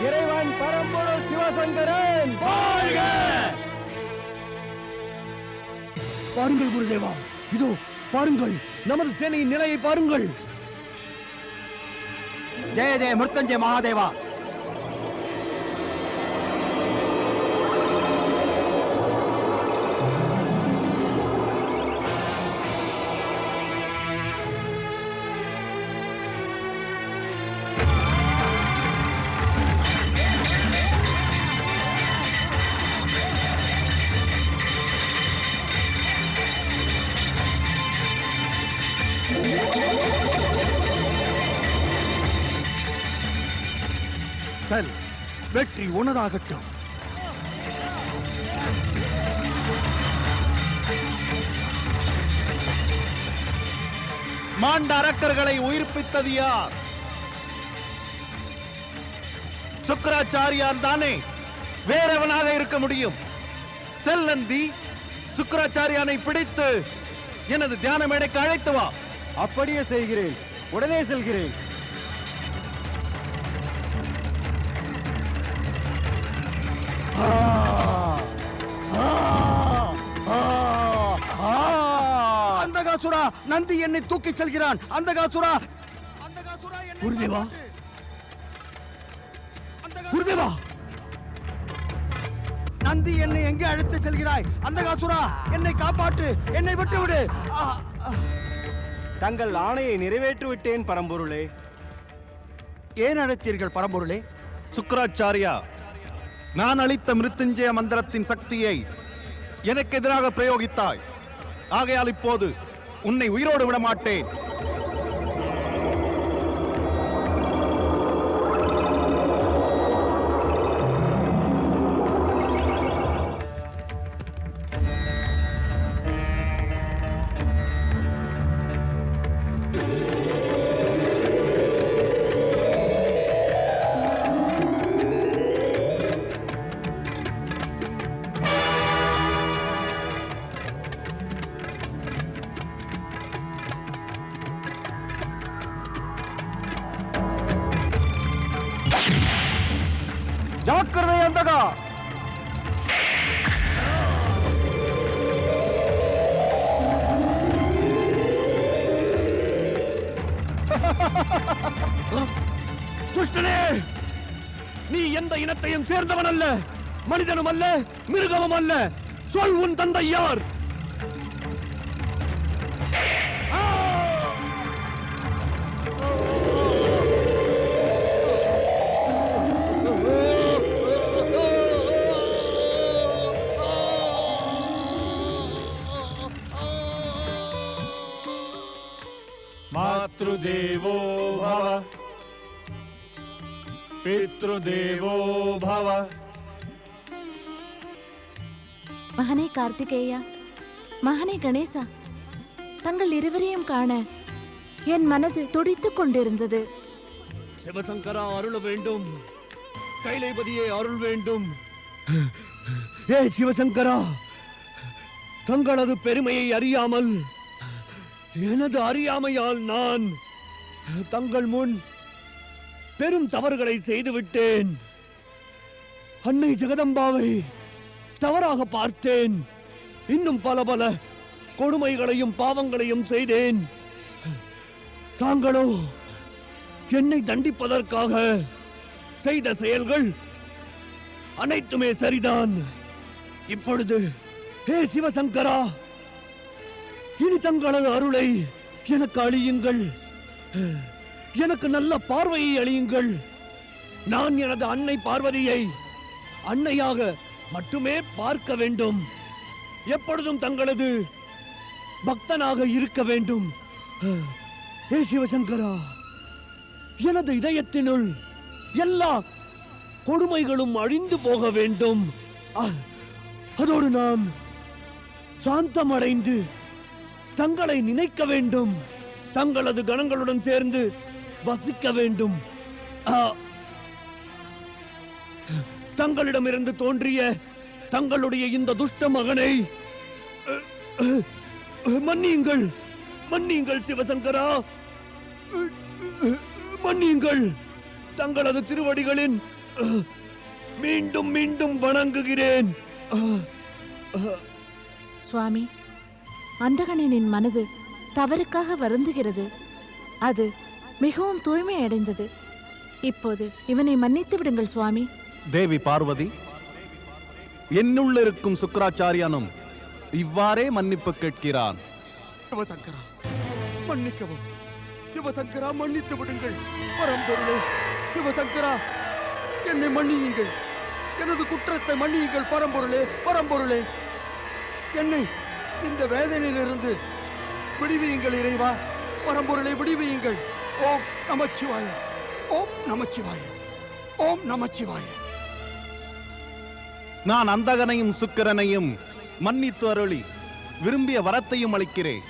இறைவன் பரம்பொருள் சிவசங்கரன் பாருங்கள் குருதேவா, இதோ பாருங்கள், நமது சேனையின் நிலையை பாருங்கள். ஜெய ஜெய மிருத்யுஞ்சய மகாதேவா. செல், வெற்றி உனதாகட்டும். மாண்ட அரக்கர்களை உயிர்ப்பித்தது யார்? சுக்கராச்சாரியார் தானே. வேறவனாக இருக்க முடியும்? செல்லந்தி, சுக்கராச்சாரியானை பிடித்து எனது தியான மேடைக்கு அழைத்து வா. அப்படியே செய்கிறேன். உடனே செல்கிறேன். அந்தகாசுரா, நந்தி என்னை தூக்கிச் செல்கிறான். அந்தகாசுரா, குருதேவா, குருதேவா, நந்தி என்னை எங்கே அழைத்து செல்கிறாய்? அந்தகாசுரா, என்னை காப்பாற்று, என்னை விட்டுவிடு. தங்கள் ஆணையை நிறைவேற்றி விட்டேன் பரம்பொருளே. ஏன் அழைத்தீர்கள் பரம்பொருளே? சுக்கராச்சாரியா, நான் அளித்த மிருத்யுஞ்சய மந்திரத்தின் சக்தியை எனக்கு எதிராக பிரயோகித்தாய். ஆகையால் இப்போது உன்னை உயிரோடு விட மாட்டேன். துஷ்டனே, நீ எந்த இனத்தையும் சேர்ந்தவன் அல்ல, மனிதனும் அல்ல, மிருகமும் அல்ல. சொல், உன் தந்தை யார்? मातृदेवो भव पितृदेवो भव மகனே கார்த்திகேயா, மகனே கணேசா, தங்கள் இருவரையும் காண என் மனது துடித்துக் கொண்டிருந்தது. சிவசங்கரா, அருள வேண்டும். கைலைபதியே, அருள் வேண்டும். ஏ சிவசங்கரா, தங்களது பெருமையை அறியாமல் எனது அறியாமையால் நான் தங்கள் முன் பெரும் தவறுகளை செய்துவிட்டேன். அன்னை ஜெகதம்பாவை தவறாக பார்த்தேன். இன்னும் பல பல கொடுமைகளையும் பாவங்களையும் செய்தேன். தாங்களோ என்னை தண்டிப்பதற்காக செய்த செயல்கள் அனைத்துமே சரிதான். இப்பொழுது ஹே சிவசங்கரா, இனி தங்களது அருளை எனக்கு அளியுங்கள். எனக்கு நல்ல பார்வையை அளியுங்கள். நான் எனது அன்னை பார்வதியை அன்னையாக மட்டுமே பார்க்க வேண்டும். எப்பொழுதும் தங்களது பக்தனாக இருக்க வேண்டும். ஹே சிவசங்கரா, எனது இதயத்தினுள் எல்லா கொடுமைகளும் அழிந்து போக வேண்டும். அதோடு நான் சாந்தமடைந்து தங்களை நினைக்க வேண்டும். தங்களது கணங்களுடன் சேர்ந்து வசிக்க வேண்டும். தங்களிடமிருந்து தோன்றிய தங்களுடைய இந்த துஷ்ட மகனை மன்னியுங்கள், மன்னியுங்கள் சிவசங்கரா, மன்னியுங்கள். தங்களது திருவடிகளின் மீண்டும் மீண்டும் வணங்குகிறேன். சுவாமி, அந்தகனின் மனது தவறுக்காக வருந்துகிறது. அது மிகவும் தூய்மை அடைந்தது. இப்போது இவனை மன்னித்து விடுங்கள் சுவாமி. தேவி பார்வதி, என்னுள்ள இருக்கும் சுக்கராச்சாரியனும் இவ்வாறே மன்னிப்பு கேட்கிறான். சிவசங்கரா, மன்னிக்கவும். சிவசங்கரா, மன்னித்து விடுங்கள். பரம்பொருளே, சிவசங்கரா, என்னை மன்னியுங்கள். எனது குற்றத்தை மன்னியுங்கள். பரம்பொருளே, பரம்பொருளே, என்னை இந்த வேதனையிலிருந்து விடுவியுங்கள். இறைவா, பரம்பொருளை விடுவியுங்கள். ஓம் நமச்சிவாய, ஓம் நமச்சிவாய, ஓம் நமச்சிவாய. நான் அந்தகனையும் சுக்கிரனையும் மன்னித்து அருளி விரும்பிய வரத்தையும் அளிக்கிறேன்.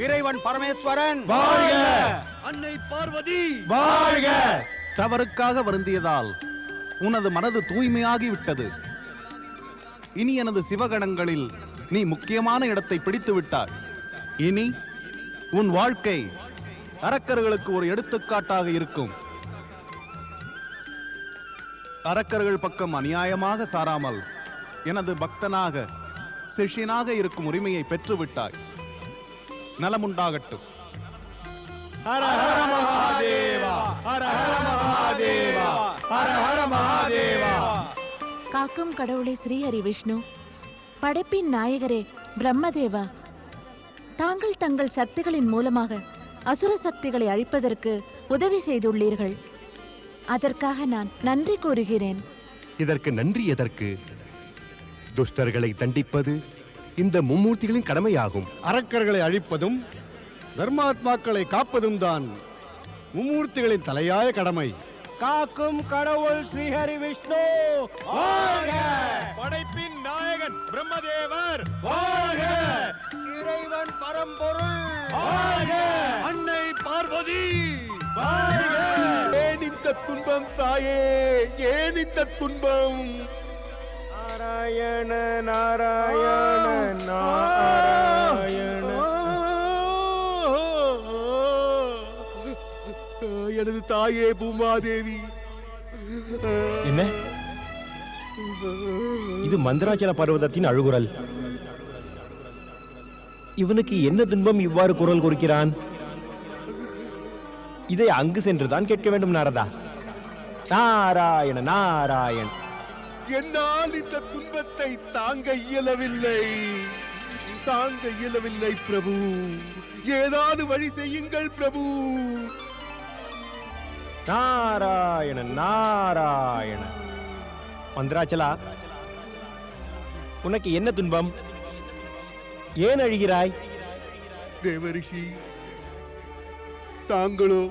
இறைவன் பரமேஸ்வரன் வாழ்க! அன்னை பார்வதி வாழ்க! தவறுக்காக வருந்தியதால் உனது மனது தூய்மையாகி விட்டது. இனி எனது சிவகணங்களில் நீ முக்கியமான இடத்தை பிடித்து விட்டாய். இனி உன் வாழ்க்கை அரக்கர்களுக்கு ஒரு எடுத்துக்காட்டாக இருக்கும். அரக்கர்கள் பக்கம் அநியாயமாக சாராமல் எனது பக்தனாக சிஷ்யனாக இருக்கும் உரிமையை பெற்றுவிட்டாய். நலமுண்டாகட்டும். ஹர ஹர மகாதேவா, ஹர ஹர மகாதேவா, ஹர ஹர மகாதேவா. காக்கும் கடவுளே ஸ்ரீஹரி விஷ்ணு, படைப்பின் நாயகரே பிரம்மதேவா, தாங்கள் தங்கள் சக்திகளின் மூலமாக அசுர சக்திகளை அழிப்பதற்கு உதவி செய்துள்ளீர்கள். அதற்காக நான் நன்றி கூறுகிறேன். இதற்கு நன்றி எதற்கு? துஷ்டர்களை தண்டிப்பது இந்த மும்மூர்த்திகளின் கடமையாகும். அரக்கர்களை அழிப்பதும் தர்மாத்மாக்களை காப்பதும் தான் மும்மூர்த்திகளின் தலையாய கடமை. காக்கும் கடவுள் ஸ்ரீஹரி விஷ்ணு படைப்பின் நாயகன் பிரம்மதேவர் இறைவன் பரம்பொருள் அன்னை பார்வதி ஏன் இந்த துன்பம் தாயே, ஏன் இந்த துன்பம்? நாராயண நாராயண நாராயண. எனது தாயே பூமாதேவி. என்ன இது? மந்திராச்சல பர்வதத்தின் அழுகுரல். இவனுக்கு என்ன துன்பம் இவ்வாறு குரல் கொடுக்கிறான்? இதை அங்கு சென்றுதான் கேட்க வேண்டும் நாரதா. நாராயண நாராயண. என்னால் இந்த துன்பத்தை தாங்க இயலவில்லை, தாங்க இயலவில்லை பிரபு. ஏதாவது வழி செய்யுங்கள் பிரபு. நாராயண நாராயண. மந்திராச்சலா, உனக்கு என்ன துன்பம்? ஏன் அழுகிறாய்? தேவரிஷி, தாங்களோ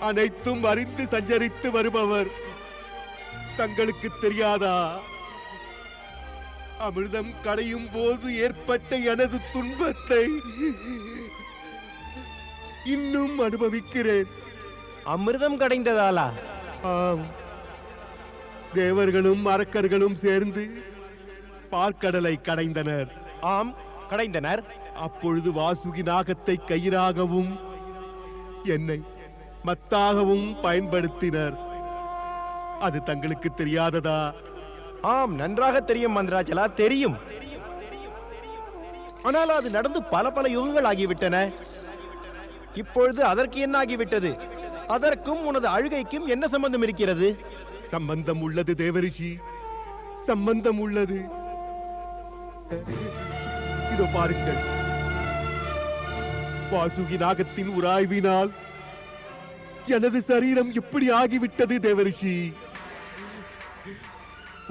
அனைத்தும் அறிந்து சஞ்சரித்து வருபவர். தங்களுக்கு தெரியாதா? அமிர்தம் கடையும் போது ஏற்பட்ட எனது துன்பத்தை இன்னும் அனுபவிக்கிறேன். அமிர்தம் கடைந்ததாலா? ஆம், தேவர்களும் அரக்கர்களும் சேர்ந்து பார்க்கடலை கடைந்தனர். ஆம், கடைந்தனர். அப்பொழுது வாசுகி நாகத்தை கயிறாகவும் என்னை மத்தாகவும் பயன்படுத்தினர். அது தங்களுக்கு தெரியாததா? ஆம், நன்றாக தெரியும் மந்திராச்சலா, தெரியும். ஆனால் அது நடந்து பல பல யுகங்கள் ஆகிவிட்டன. இப்பொழுது அதற்கு என்ன ஆகிவிட்டது? அதற்கும் உனது அழுகைக்கும் என்ன சம்பந்தம் இருக்கிறது? சம்பந்தம் உள்ளது தேவரிஷி, சம்பந்தம் உள்ளது. இதோ பாருங்கள். வாசுகி நாகத்தின் உராய்வினால் எனது சரீரம் எப்படி ஆகிவிட்டது தேவரிஷி.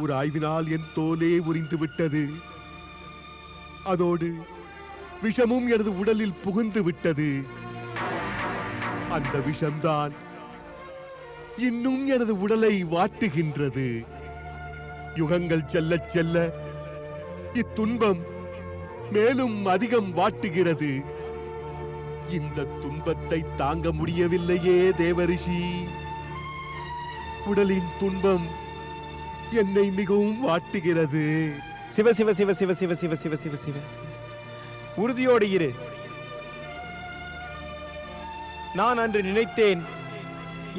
உராய்வினால் என் தோலே உரிந்து விட்டது. அதோடு விஷமும் எனது உடலில் புகுந்து விட்டது. அந்த விஷம்தான் இன்னும் எனது உடலை வாட்டுகின்றது. யுகங்கள் செல்ல செல்ல இத்துன்பம் மேலும் அதிகம் வாட்டுகிறது. இந்த துன்பத்தை தாங்க முடியவில்லையே தேவரிஷி. உடலின் துன்பம் என்னை மிகவும் வாட்டுகிறது. சிவ சிவ சிவ சிவ சிவ சிவ சிவ சிவ சிவ. உறுதியோடு இரு. நான் அன்று நினைத்தேன்,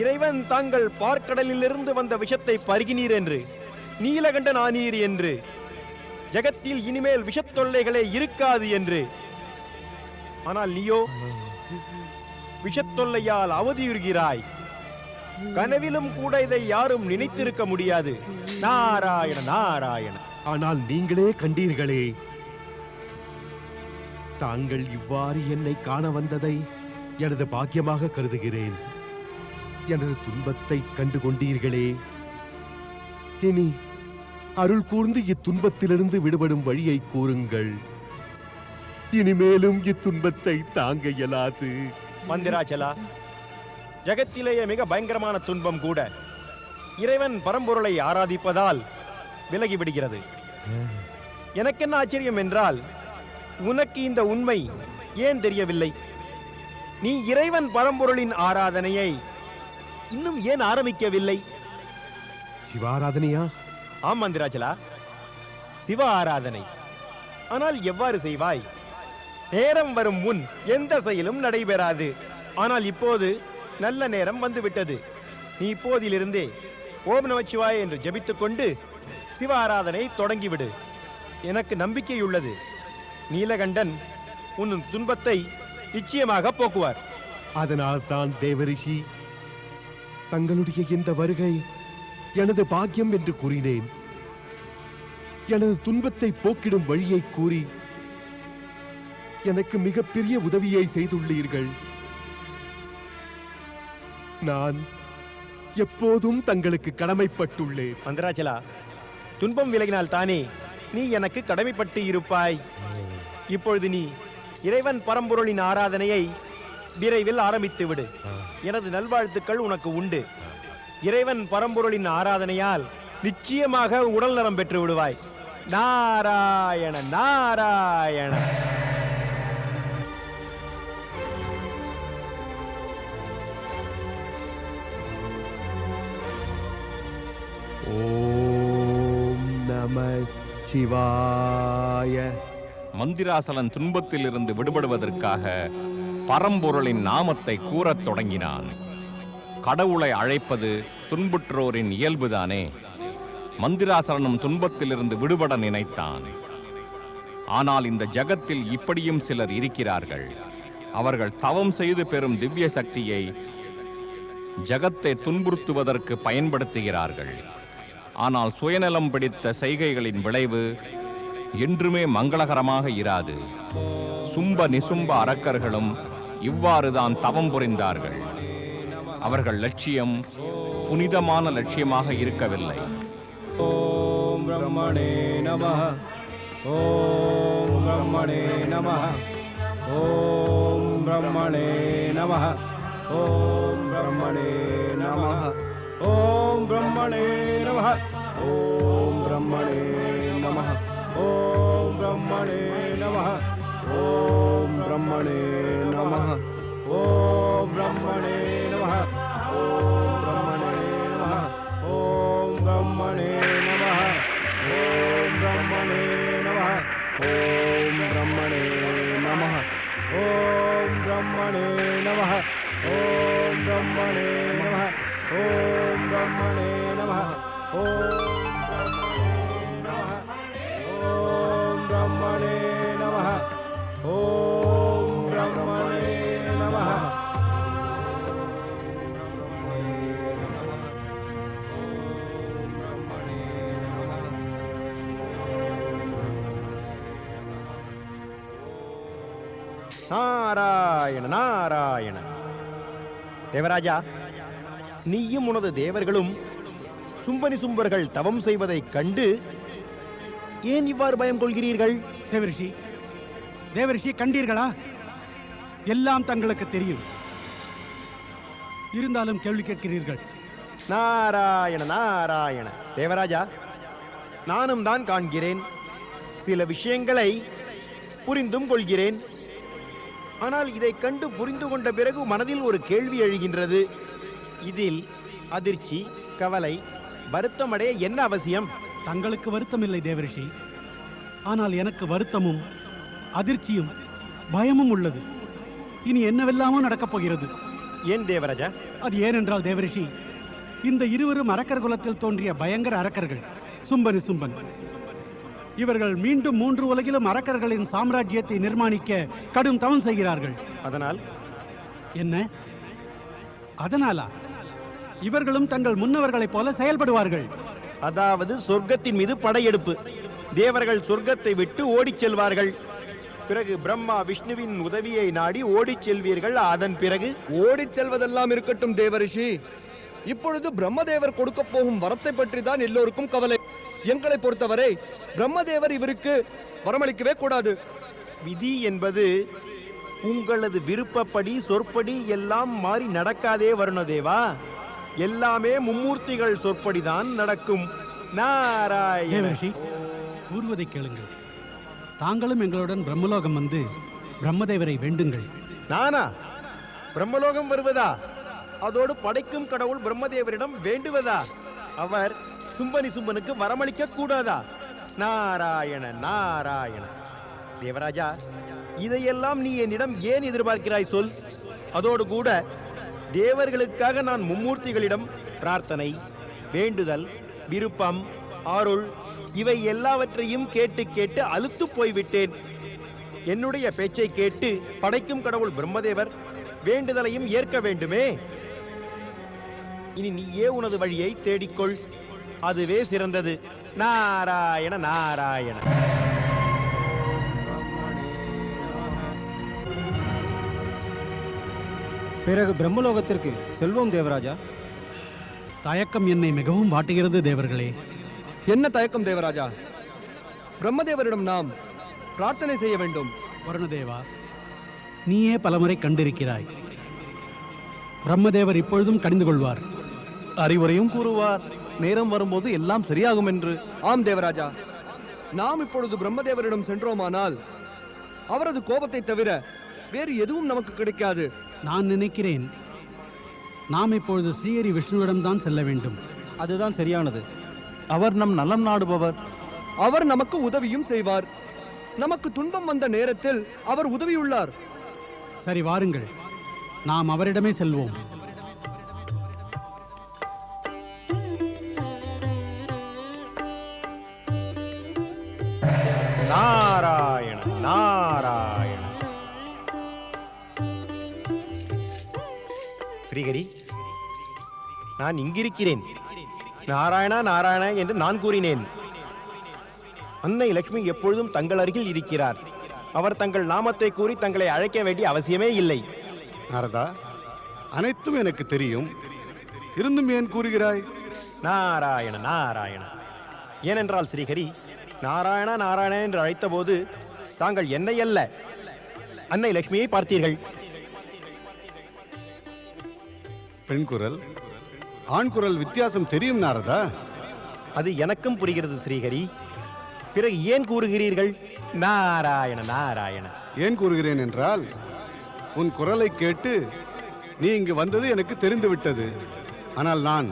இறைவன் தாங்கள் பார்க்கடலிலிருந்து வந்த விஷத்தை பருகினீர் என்று, நீலகண்டன் ஆனீர் என்று, ஜகத்தில் இனிமேல் விஷத்தொல்லைகளே இருக்காது என்று. ஆனால் நீயோ விஷத்தொல்லையால் அவதியுறுகிறாய். கனவிலும் கூட இதை யாரும் நினைத்திருக்க முடியாது. நாராயண நாராயண. ஆனால் நீங்களே கண்டீர்களே. தாங்கள் இவ்வாறு என்னை காண வந்ததை எனது பாக்கியமாக கருதுகிறேன். எனது துன்பத்தை கண்டு கொண்டீர்களே. இனி அருள் கூர்ந்து இத்துன்பத்திலிருந்து விடுபடும் வழியை கூறுங்கள். இனிமேலும் இத்துன்பத்தை தாங்க இயலாது. மந்திராச்சலா, ஜகத்திலேயே மிக பயங்கரமான துன்பம் கூட இறைவன் பரம்பொருளை ஆராதிப்பதால் விலகிவிடுகிறது. எனக்கென்ன ஆச்சரியம் என்றால், உனக்கு இந்த உண்மை ஏன் தெரியவில்லை? நீ இறைவன் பரம்பொருளின் ஆராதனையை இன்னும் ஏன் ஆரம்பிக்கவில்லை? சிவாராதனையா? ஆம் மந்திராச்சலா, சிவ ஆராதனை. ஆனால் எவ்வாறு செய்வாய்? நேரம் வரும் முன் எந்த செயலும் நடைபெறாது. ஆனால் இப்போது நல்ல நேரம் வந்துவிட்டது. நீ இப்போதிலிருந்தே ஓம் நமச்சிவாய என்று ஜெபித்துக் கொண்டு சிவ ஆராதனை தொடங்கிவிடு. எனக்கு நம்பிக்கையுள்ளது, நீலகண்டன் உன் துன்பத்தை நிச்சயமாக போக்குவார். அதனால் தான் தேவரிஷி, தங்களுடைய இந்த வருகை எனது பாக்கியம் என்று கூறினேன். எனது துன்பத்தை போக்கிடும் வழியை கூறி எனக்கு மிகப்பெரிய உதவியை செய்துள்ளீர்கள். நான் எப்போதும் தங்களுக்கு கடமைப்பட்டுள்ளேன். மந்திராச்சலா, துன்பம் விலகினால் தானே நீ எனக்கு கடமைப்பட்டு இருப்பாய். இப்பொழுது நீ இறைவன் பரம்பொருளின் ஆராதனையை விரைவில் ஆரம்பித்து விடு. எனது நல்வாழ்த்துக்கள் உனக்கு உண்டு. இறைவன் பரம்பொருளின் ஆராதனையால் நிச்சயமாக உடல் நலம் பெற்று விடுவாய். நாராயண நாராயண. ஓம் நம சிவாய. மந்திராசலன் துன்பத்திலிருந்து விடுபடுவதற்காக பரம்பொருளின் நாமத்தை கூறத் தொடங்கினான். கடவுளை அழைப்பது துன்புற்றோரின் இயல்புதானே. மந்திராசலனும் துன்பத்திலிருந்து விடுபட நினைத்தான். ஆனால் இந்த ஜகத்தில் இப்படியும் சிலர் இருக்கிறார்கள். அவர்கள் தவம் செய்து பெறும் திவ்ய சக்தியை ஜகத்தை துன்புறுத்துவதற்கு பயன்படுத்துகிறார்கள். ஆனால் சுயநலம் பிடித்த செய்கைகளின் விளைவு என்றுமே மங்களகரமாக இராது. சும்ப நிசும்ப அரக்கர்களும் இவ்வாறுதான் தவம் புரிந்தார்கள். அவர்கள் லட்சியம் புனிதமான லட்சியமாக இருக்கவில்லை. ஓம் பிரம்மணே நமः. ஓம் பிரம்மணே நமः. ஓம் பிரம்மணே நமः. ஓம் பிரம்மணே நமः. ஓம் பிரம்மணே நமः. ஓம் பிரம்மணே நமः. ஓம் பிரம்மணே நமः. ஓம் பிரம்மணே நமः. ஓம் பிரம்மணே நமः. ஓம் பிரம்மணே நமः. ஓம் பிரம்மணே நமः. ஓம் பிரம்மணே நமः. ஓம் பிரம்மணே நமः. ஓம் பிரம்மணே நமः. ஓம் பிரம்மணே நமः. ஓம் பிரம்மணே நமः. ஓம் பிரம்மணே நமः. ஓம் பிரம்மணே நமः. நாராயண நாராயண. தேவராஜா, நீயும் உனது தேவர்களும் சும்பனி சும்பர்கள் தவம் செய்வதைக் கண்டு ஏன் இவ்வாறு பயம் கொள்கிறீர்கள்? தேவரிஷி கண்டீர்களா? எல்லாம் தங்களுக்கு தெரியும். இருந்தாலும் கேள்வி கேட்கிறீர்கள். நாராயண நாராயண. தேவராஜா, நானும் தான் காண்கிறேன். சில விஷயங்களை புரிந்தும் கொள்கிறேன். ஆனால் இதை கண்டு புரிந்து கொண்ட பிறகு மனதில் ஒரு கேள்வி எழுகின்றது. இதில் அதிர்ச்சி, கவலை, வருத்தமடைய என்ன அவசியம்? தங்களுக்கு வருத்தமில்லை தேவரிஷி. ஆனால் எனக்கு வருத்தமும் அதிர்ச்சியும் பயமும் உள்ளது. இனி என்னவெல்லாமோ நடக்கப் போகிறது. ஏன் தேவராஜா? அது ஏனென்றால் தேவரிஷி, இந்த இருவரும் அரக்கர் குலத்தில் தோன்றிய பயங்கர அரக்கர்கள் சும்பனி சும்பன். இவர்கள் மீண்டும் 3 உலகிலும் அரக்கர்களின் சாம்ராஜ்யத்தை நிர்மாணிக்க கடும் தவம் செய்கிறார்கள். அதனால் என்ன? அதனாலா? இவர்களும் தங்கள் முன்னவர்களைப் போல செயல்படுவார்கள். அதாவது சொர்க்கத்தின் மீது படையெடுப்பு. தேவர்கள் சொர்க்கத்தை விட்டு ஓடிச் செல்வார்கள். பிறகு பிரம்மா விஷ்ணுவின் உதவியை நாடி ஓடிச் செல்வீர்கள். அதன் பிறகு ஓடிச் செல்வதெல்லாம் இருக்கட்டும் தேவரிஷி. இப்பொழுது பிரம்மதேவர் கொடுக்க போகும் வரத்தை பற்றி தான் எல்லோருக்கும் கவலை. எங்களை பொறுத்தவரை பிரம்மதேவர் இவருக்கு வரமளிக்கவே கூடாது. விதி என்பது உங்களது விருப்பப்படி சொற்படி எல்லாம் மாறி நடக்காதே வருணதேவா. எல்லாமே மும்மூர்த்திகள் சொற்படிதான் நடக்கும். நாராயண. தேவரிஷி, கூறுவதை கேளுங்கள். தாங்களும் எங்களுடன் பிரம்மலோகம் வந்து பிரம்மதேவரை வேண்டுங்கள். நானா பிரம்மலோகம் வருவதா? அதோடு படைக்கும் கடவுள் பிரம்மதேவரிடம் வேண்டுவதா? அவர் சும்பனி சும்பனுக்கு வரமளிக்க கூடாதா? நாராயண நாராயண. தேவராஜா, இதையெல்லாம் நீ என்னிடம் ஏன் எதிர்பார்க்கிறாய் சொல். அதோடு கூட தேவர்களுக்காக நான் மும்மூர்த்திகளிடம் பிரார்த்தனை, வேண்டுதல், விருப்பம், அருள் இவை எல்லாவற்றையும் கேட்டு கேட்டு அலுத்து போய்விட்டேன். என்னுடைய பேச்சை கேட்டு படைக்கும் கடவுள் பிரம்மதேவர் வேண்டுதலையும் ஏற்க வேண்டுமே. இனி நீயே உனது வழியை தேடிக்கொள். அதுவே சிறந்தது. நாராயண நாராயண. பிறகு பிரம்மலோகத்திற்கு செல்வோம் தேவராஜா. தயக்கம் என்னை மிகவும் வாட்டுகிறது தேவர்களே. என்ன தயக்கம் தேவராஜா? பிரம்மதேவரிடம் நாம் பிரார்த்தனை செய்ய வேண்டும். வருணதேவா, நீயே பலமுறை கண்டிருக்கிறாய். பிரம்மதேவர் இப்பொழுதும் கடிந்து கொள்வார். அறிவுரையும் கூறுவார், நேரம் வரும்போது எல்லாம் சரியாகும் என்று. ஆம் தேவராஜா, நாம் இப்பொழுது பிரம்மதேவரிடம் சென்றோமானால் அவரது கோபத்தை தவிர வேறு எதுவும் நமக்கு கிடைக்காது. நான் நினைக்கிறேன் நாம் இப்பொழுது ஸ்ரீஹரி விஷ்ணுவிடம்தான் செல்ல வேண்டும். அதுதான் சரியானது. அவர் நம் நலம் நாடுபவர். அவர் நமக்கு உதவியும் செய்வார். நமக்கு துன்பம் வந்த நேரத்தில் அவர் உதவியுள்ளார். சரி, வாருங்கள், நாம் அவரிடமே செல்வோம். நாராயண நாராயண. ஸ்ரீஹரி, நான் இங்கிருக்கிறேன். நாராயணா நாராயணா என்று நான் கூறினேன். அன்னை லட்சுமி எப்பொழுதும் தங்கள் அருகில் இருக்கிறார். அவர் தங்கள் நாமத்தை கூறி தங்களை அழைக்க வேண்டிய அவசியமே இல்லை. நாரதா, அனைத்தும் எனக்கு தெரியும், இருந்தும் ஏன் கூறுகிறாய்? நாராயண நாராயண. ஏனென்றால் ஸ்ரீஹரி, நாராயணா நாராயண என்று அழைத்த போது தாங்கள் என்னை அல்ல, அன்னை லட்சுமியை பார்த்தீர்கள். பெண் குரல், ஆண் குரல் வித்தியாசம் தெரியும் நாரதா. அது எனக்கும் புரிகிறது ஸ்ரீஹரி. பிறகு ஏன் கூறுகிறீர்கள் நாராயண நாராயண? ஏன் கூறுகிறேன் என்றால், உன் குரலை கேட்டு நீ இங்கு வந்தது எனக்கு தெரிந்துவிட்டது. ஆனால் நான்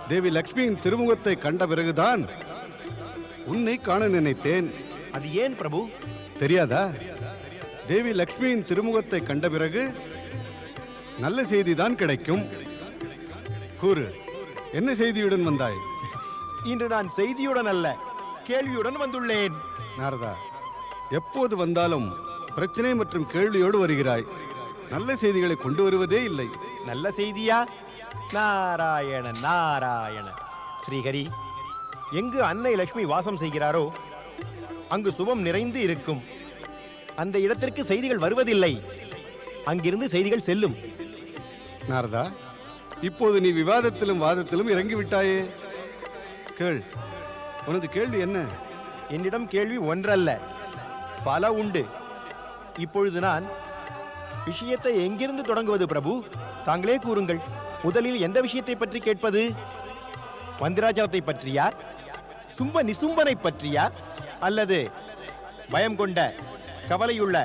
தேவி லக்ஷ்மியின் திருமுகத்தை கண்ட பிறகுதான் உன்னை காண நினைத்தேன். அது ஏன் பிரபு? தெரியாதா? தேவி லக்ஷ்மியின் திருமுகத்தை கண்ட பிறகு நல்ல செய்திதான் கிடைக்கும். கூறு, என்ன செய்தியுடன் வந்தாய்? இன்று நான் செய்தியுடன் அல்ல, கேள்வியுடன் வந்துள்ளேன். நாரதா, எப்போது வந்தாலும் பிரச்சனை மற்றும் கேள்வியோடு வருகிறாய். நல்ல செய்திகளை கொண்டு வருவதே இல்லை. நல்ல செய்தியா? நாராயண நாராயண. ஸ்ரீஹரி, எங்கு அன்னை லட்சுமி வாசம் செய்கிறாரோ அங்கு சுபம் நிறைந்து இருக்கும். அந்த இடத்திற்கு செய்திகள் வருவதில்லை, அங்கிருந்து செய்திகள் செல்லும். நாரதா, இப்போது நீ விவாதத்திலும் வாதத்திலும் இறங்கிவிட்டாயே. கேள், உனது கேள்வி என்ன? என்னிடம் கேள்வி ஒன்றல்ல, பல உண்டு. இப்பொழுது நான் விஷயத்தை எங்கிருந்து தொடங்குவது பிரபு? தாங்களே கூறுங்கள். முதலில் எந்த விஷயத்தை பற்றி கேட்பது? மந்திராஜலத்தை பற்றியா, சும்ப நிசும்பனை பற்றியா, அல்லது பயம் கொண்ட கவலையுள்ள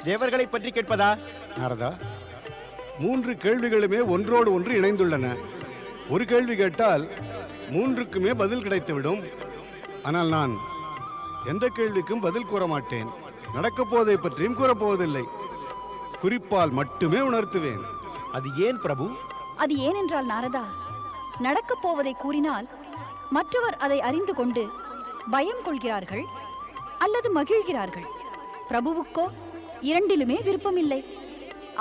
தேவர்களை பற்றி கேட்பதா? நாரதா, 3 கேள்விகளுமே ஒன்றோடு ஒன்று இணைந்துள்ளன. ஒரு கேள்வி கேட்டால் 3க்குமே பதில் கிடைத்துவிடும். ஆனால் நான் எந்த கேள்விக்கும் பதில் கூற மாட்டேன். நடக்கப் போவதை பற்றியும் கூறப்போவதில்லை. குறிப்பால் மட்டுமே உணர்த்துவேன். அது ஏன் பிரபு? அது ஏனென்றால் நாரதா, நடக்கப் போவதை கூறினால் மற்றவர் அதை அறிந்து கொண்டு பயம் கொள்கிறார்கள் அல்லது மகிழ்கிறார்கள். பிரபுவுக்கோ இரண்டிலுமே விருப்பமில்லை.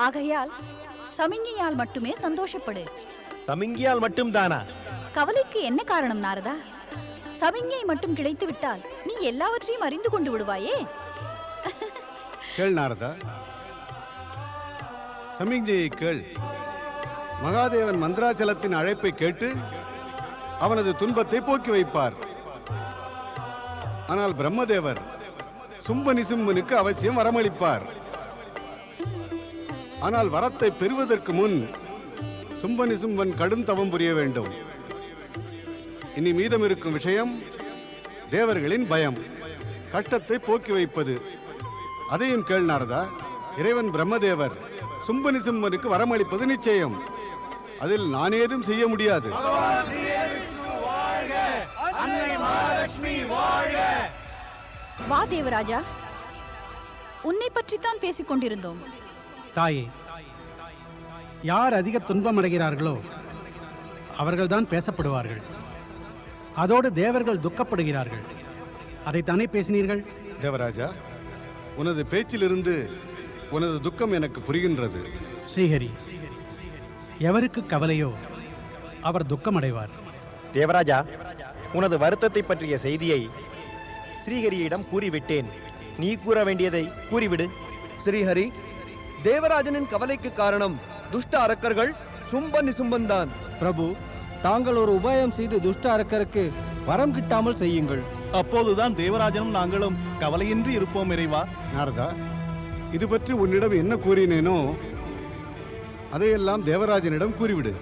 ஆகையால் சமிஞ்ஞையால் மட்டுமே சந்தோஷப்படு. சமிஞ்ஞையால் மட்டும்தானா? கவலைக்கு என்ன காரணம் நாரதா? சமிஞ்ஞை மட்டும் கிடைத்து விட்டால் நீ எல்லாவற்றையும் அறிந்து கொண்டு விடுவாயே. கேள் நாரதா, சமிஞ்ஞையை கேள். மகாதேவன் மந்திராச்சலத்தின் அழைப்பை கேட்டு அவனது துன்பத்தை போக்கி வைப்பார். ஆனால் பிரம்மதேவர் சும்ப நிசும்பனுக்கு அவசியம் வரமளிப்பார். ஆனால் வரத்தை பெறுவதற்கு முன் சும்ப நிசும்பன் கடும் தவம் புரிய வேண்டும். இனி மீதம் இருக்கும் விஷயம் தேவர்களின் பயம், கஷ்டத்தை போக்கி வைப்பது. அதையும் கேள் நாரதா. இறைவன் பிரம்மதேவர் சும்ப நிசும்பனுக்கு வரமளிப்பது நிச்சயம். அதில் நான் ஏதும் செய்ய முடியாது. வா தேவராஜா, உன்னை பற்றித்தான் பேசிக் கொண்டிருந்தோம். தாயே, யார் அதிக துன்பம் அடைகிறார்களோ அவர்கள்தான் பேசப்படுவார்கள். அதோடு தேவர்கள் துக்கப்படுகிறார்கள். அதைத்தானே பேசினீர்கள்? தேவராஜா, உனது பேச்சிலிருந்து உனது துக்கம் எனக்கு புரிகின்றது. ஸ்ரீஹரி, எவருக்கு கவலையோ அவர் துக்கம் அடைவார். தேவராஜா, உனது வருத்தத்தை பற்றிய செய்தியை ஸ்ரீஹரியிடம் கூறிவிட்டேன். நீ கூற வேண்டியதை கூறிவிடு. ஸ்ரீஹரி, தேவராஜனின் கவலைக்கு காரணம் துஷ்ட அரக்கர்கள் சும்ப நிசும்பன் தான். பிரபு, தாங்கள் ஒரு உபாயம் செய்து துஷ்ட அரக்கருக்கு வரம் கிட்டாமல் செய்யுங்கள். அப்போதுதான் தேவராஜனும் நாங்களும் கவலையின்றி இருப்போம் இறைவா. நாரதா, இது பற்றி உன்னிடம் என்ன கூறினேனோ அதையெல்லாம் தேவராஜனிடம் கூறிவிடு.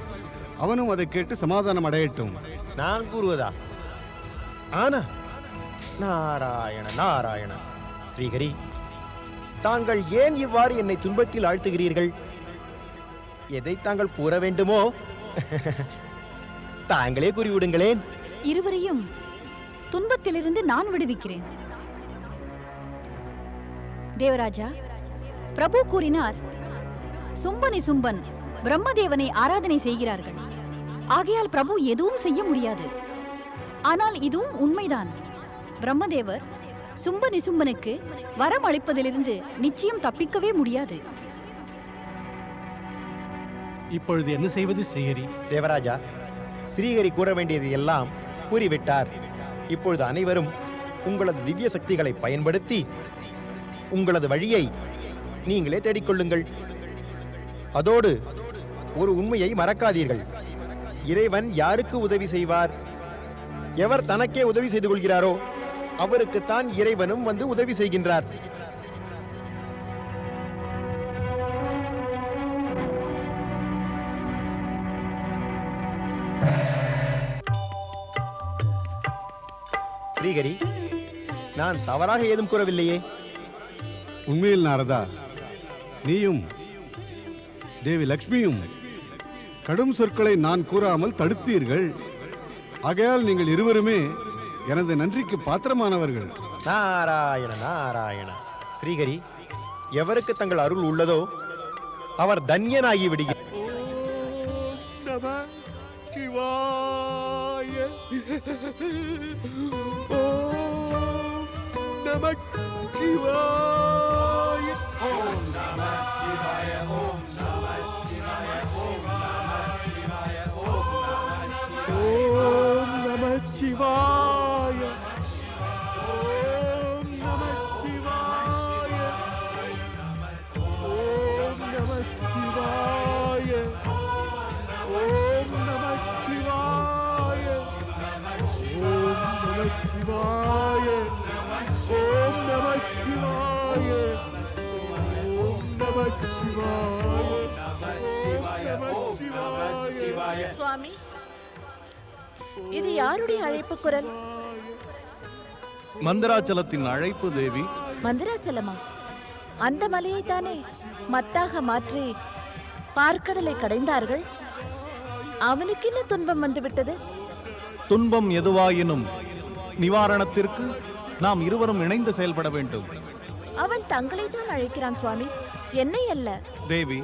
அவனும் அதை கேட்டு சமாதானம் அடையட்டும். நான் கூறுவதா? ஆனா நாராயண நாராயண. ஸ்ரீஹரி, தாங்கள் ஏன் இவ்வாறு என்னை துன்பத்தில் ஆழ்த்துகிறீர்கள்? எதை தாங்கள் கூற வேண்டுமோ தாங்களே கூறிவிடுங்களேன். இருவரையும் துன்பத்திலிருந்து நான் விடுவிக்கிறேன். தேவராஜா, பிரபு கூறினார், சும்பனி சும்பன் பிரம்மதேவனை ஆராதனை செய்கிறார்கள். ஆகையால் பிரபு எதுவும் செய்ய முடியாது. ஆனால் இதுவும் உண்மைதான். பிரம்மதேவர் சும்பனி சும்பனுக்கு வரம் அளிப்பதிலிருந்து நிச்சயம் தப்பிக்கவே முடியாது. இப்பொழுது என்ன செய்வது ஸ்ரீஹரி? தேவராஜா, ஸ்ரீஹரி கூற வேண்டியது எல்லாம் கூறிவிட்டார். இப்பொழுது அனைவரும் உங்களது திவ்ய சக்திகளை பயன்படுத்தி உங்களது வழியை நீங்களே தேடிக்கொள்ளுங்கள். அதோடு ஒரு உண்மையை மறக்காதீர்கள். இறைவன் யாருக்கு உதவி செய்வார்? எவர் தனக்கே உதவி செய்து கொள்கிறாரோ அவருக்குத்தான் இறைவனும் வந்து உதவி செய்கின்றார். ஸ்ரீஹரி, நான் தவறாக ஏதும் கூறவில்லையே. உண்மையில் நாரதா, நீயும் தேவி லக்ஷ்மியும் கடும் சொற்களை நான் கூறாமல் தடுத்தீர்கள். ஆகையால் நீங்கள் இருவருமே எனது நன்றிக்கு பாத்திரமானவர்கள். நாராயண நாராயண. ஸ்ரீஹரி, எவருக்கு தங்கள் அருள் உள்ளதோ அவர் தன்யனாகி விடுகிறார். நம சிவாய. ஓம் நம சிவாய. ஓம் நம சிவாய. ஓம் நம சிவாய. ஓம் நம சிவாய. ஓம் நம சிவாய. ஓம் நம சிவாய. ஓம் நம சிவாய. ஓம் நம சிவாய. ஓம் நம சிவாய. ஓம் நம சிவாய. ஓம் நம சிவாய. சுவாமி, இது யாருடைய அழைப்பு குரல்? மந்திராச்சலத்தின் அழைப்பு தேவி. மந்திராச்சலமா? அந்த மலையை தானே மத்தாக மாற்றி பார்க்கடலை கடைந்தார்கள். அவனுக்கு என்ன துன்பம் வந்துவிட்டது? துன்பம் எதுவாயினும் நிவாரணத்திற்கு நாம் இருவரும் இணைந்து செயல்பட வேண்டும். அவன் தங்களை தான் அழைக்கிறான் சுவாமி, என்னை அல்ல. தேவி,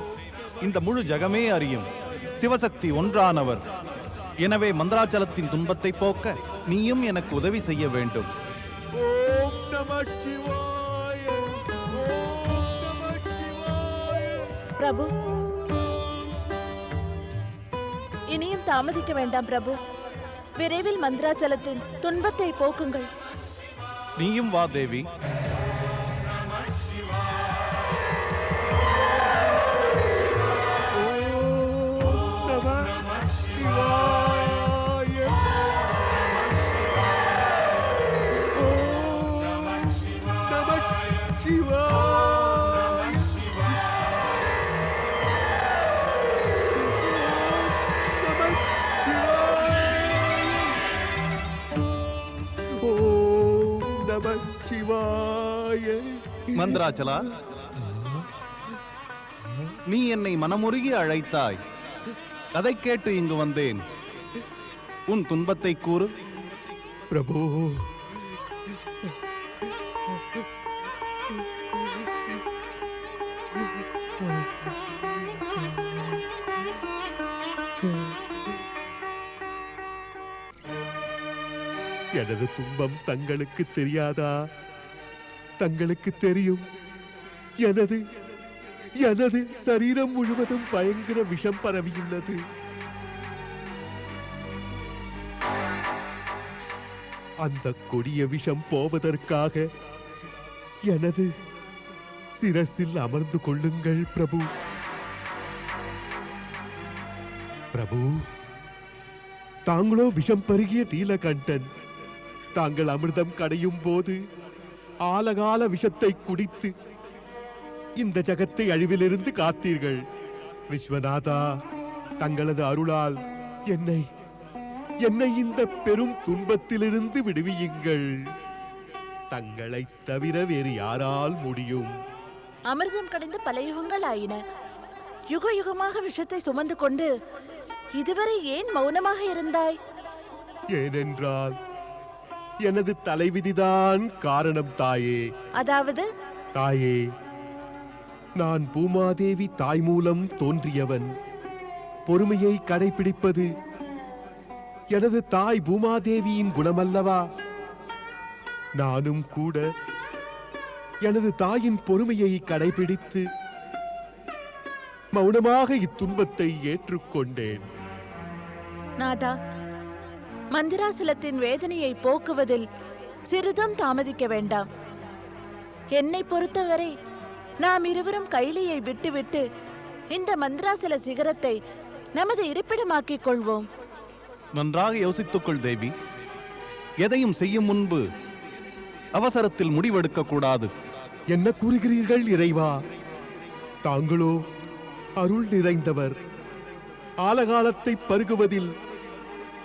இந்த முழு ஜகமே அறியும் சிவசக்தி ஒன்றானவர். எனவே மந்திராச்சலத்தின் துன்பத்தை போக்க நீயும் எனக்கு உதவி செய்ய வேண்டும். ஓம் நம சிவாய. ஓம் நம சிவாய. பிரபு, இனியும் தாமதிக்க வேண்டாம் பிரபு. விரைவில் மந்திராச்சலத்தின் துன்பத்தை போக்குங்கள். நீயும் வா தேவி. மந்திராச்சலா, நீ என்னை மனமுருகி அழைத்தாய். அதை கேட்டு இங்கு வந்தேன். உன் துன்பத்தை கூறு. பிரபு, எனது துன்பம் தங்களுக்கு தெரியாதா? தங்களுக்கு தெரியும். எனது சரீரம் முழுவதும் பயங்கர விஷம் பரவியுள்ளது. அந்த கொடிய விஷம் போவதற்காக எனது சிரசில் அமர்ந்து கொள்ளுங்கள் பிரபு. பிரபு, தாங்களோ விஷம் பருகிய நீலகண்டன். தாங்கள் அமிர்தம் கடையும் போது ஆலகால விஷத்தை குடித்து இந்த ஜகத்தை அழிவிலிருந்து காத்தீர்கள். விஸ்வநாதா, தங்களது அருளால் என்னை இந்த பெரும் துன்பத்திலிருந்து விடுவியுங்கள். தங்களைத் தவிர வேறு யாரால் முடியும்? அமிர்தம் கடைந்து பல யுகங்கள் ஆயின. யுக யுகமாக விஷத்தை சுமந்து கொண்டு இதுவரை ஏன் மௌனமாக இருந்தாய்? ஏனென்றால் எனது தலைவிதிதான் காரணம் தாயே. அதாவது? தாயே, நான் பூமாதேவி தாய் மூலம் தோன்றியவன். பொறுமையை கடைபிடிப்பது எனது தாய் பூமாதேவியின் குணமல்லவா? நானும் கூட எனது தாயின் பொறுமையை கடைபிடித்து மௌனமாக இத்துன்பத்தை ஏற்றுக்கொண்டேன். நாதா, மந்திராசலத்தின் வேதனையை போக்குவதில் சிறிதும் தாமதிக்க வேண்டாம். என்னை பொறுத்தவரை நாம் இருவரும் கைலியை விட்டுவிட்டு இந்த மந்திராசல சிகரத்தை நமது இருப்பிடமாக்கிக் கொள்வோம். நன்றாக யோசித்துக்கொள் தேவி. எதையும் செய்யும் முன்பு அவசரத்தில் முடிவெடுக்க கூடாது. என்ன கூறுகிறீர்கள் இறைவா? தாங்களோ அருள் நிறைந்தவர். ஆலகாலத்தை பருகுவதில்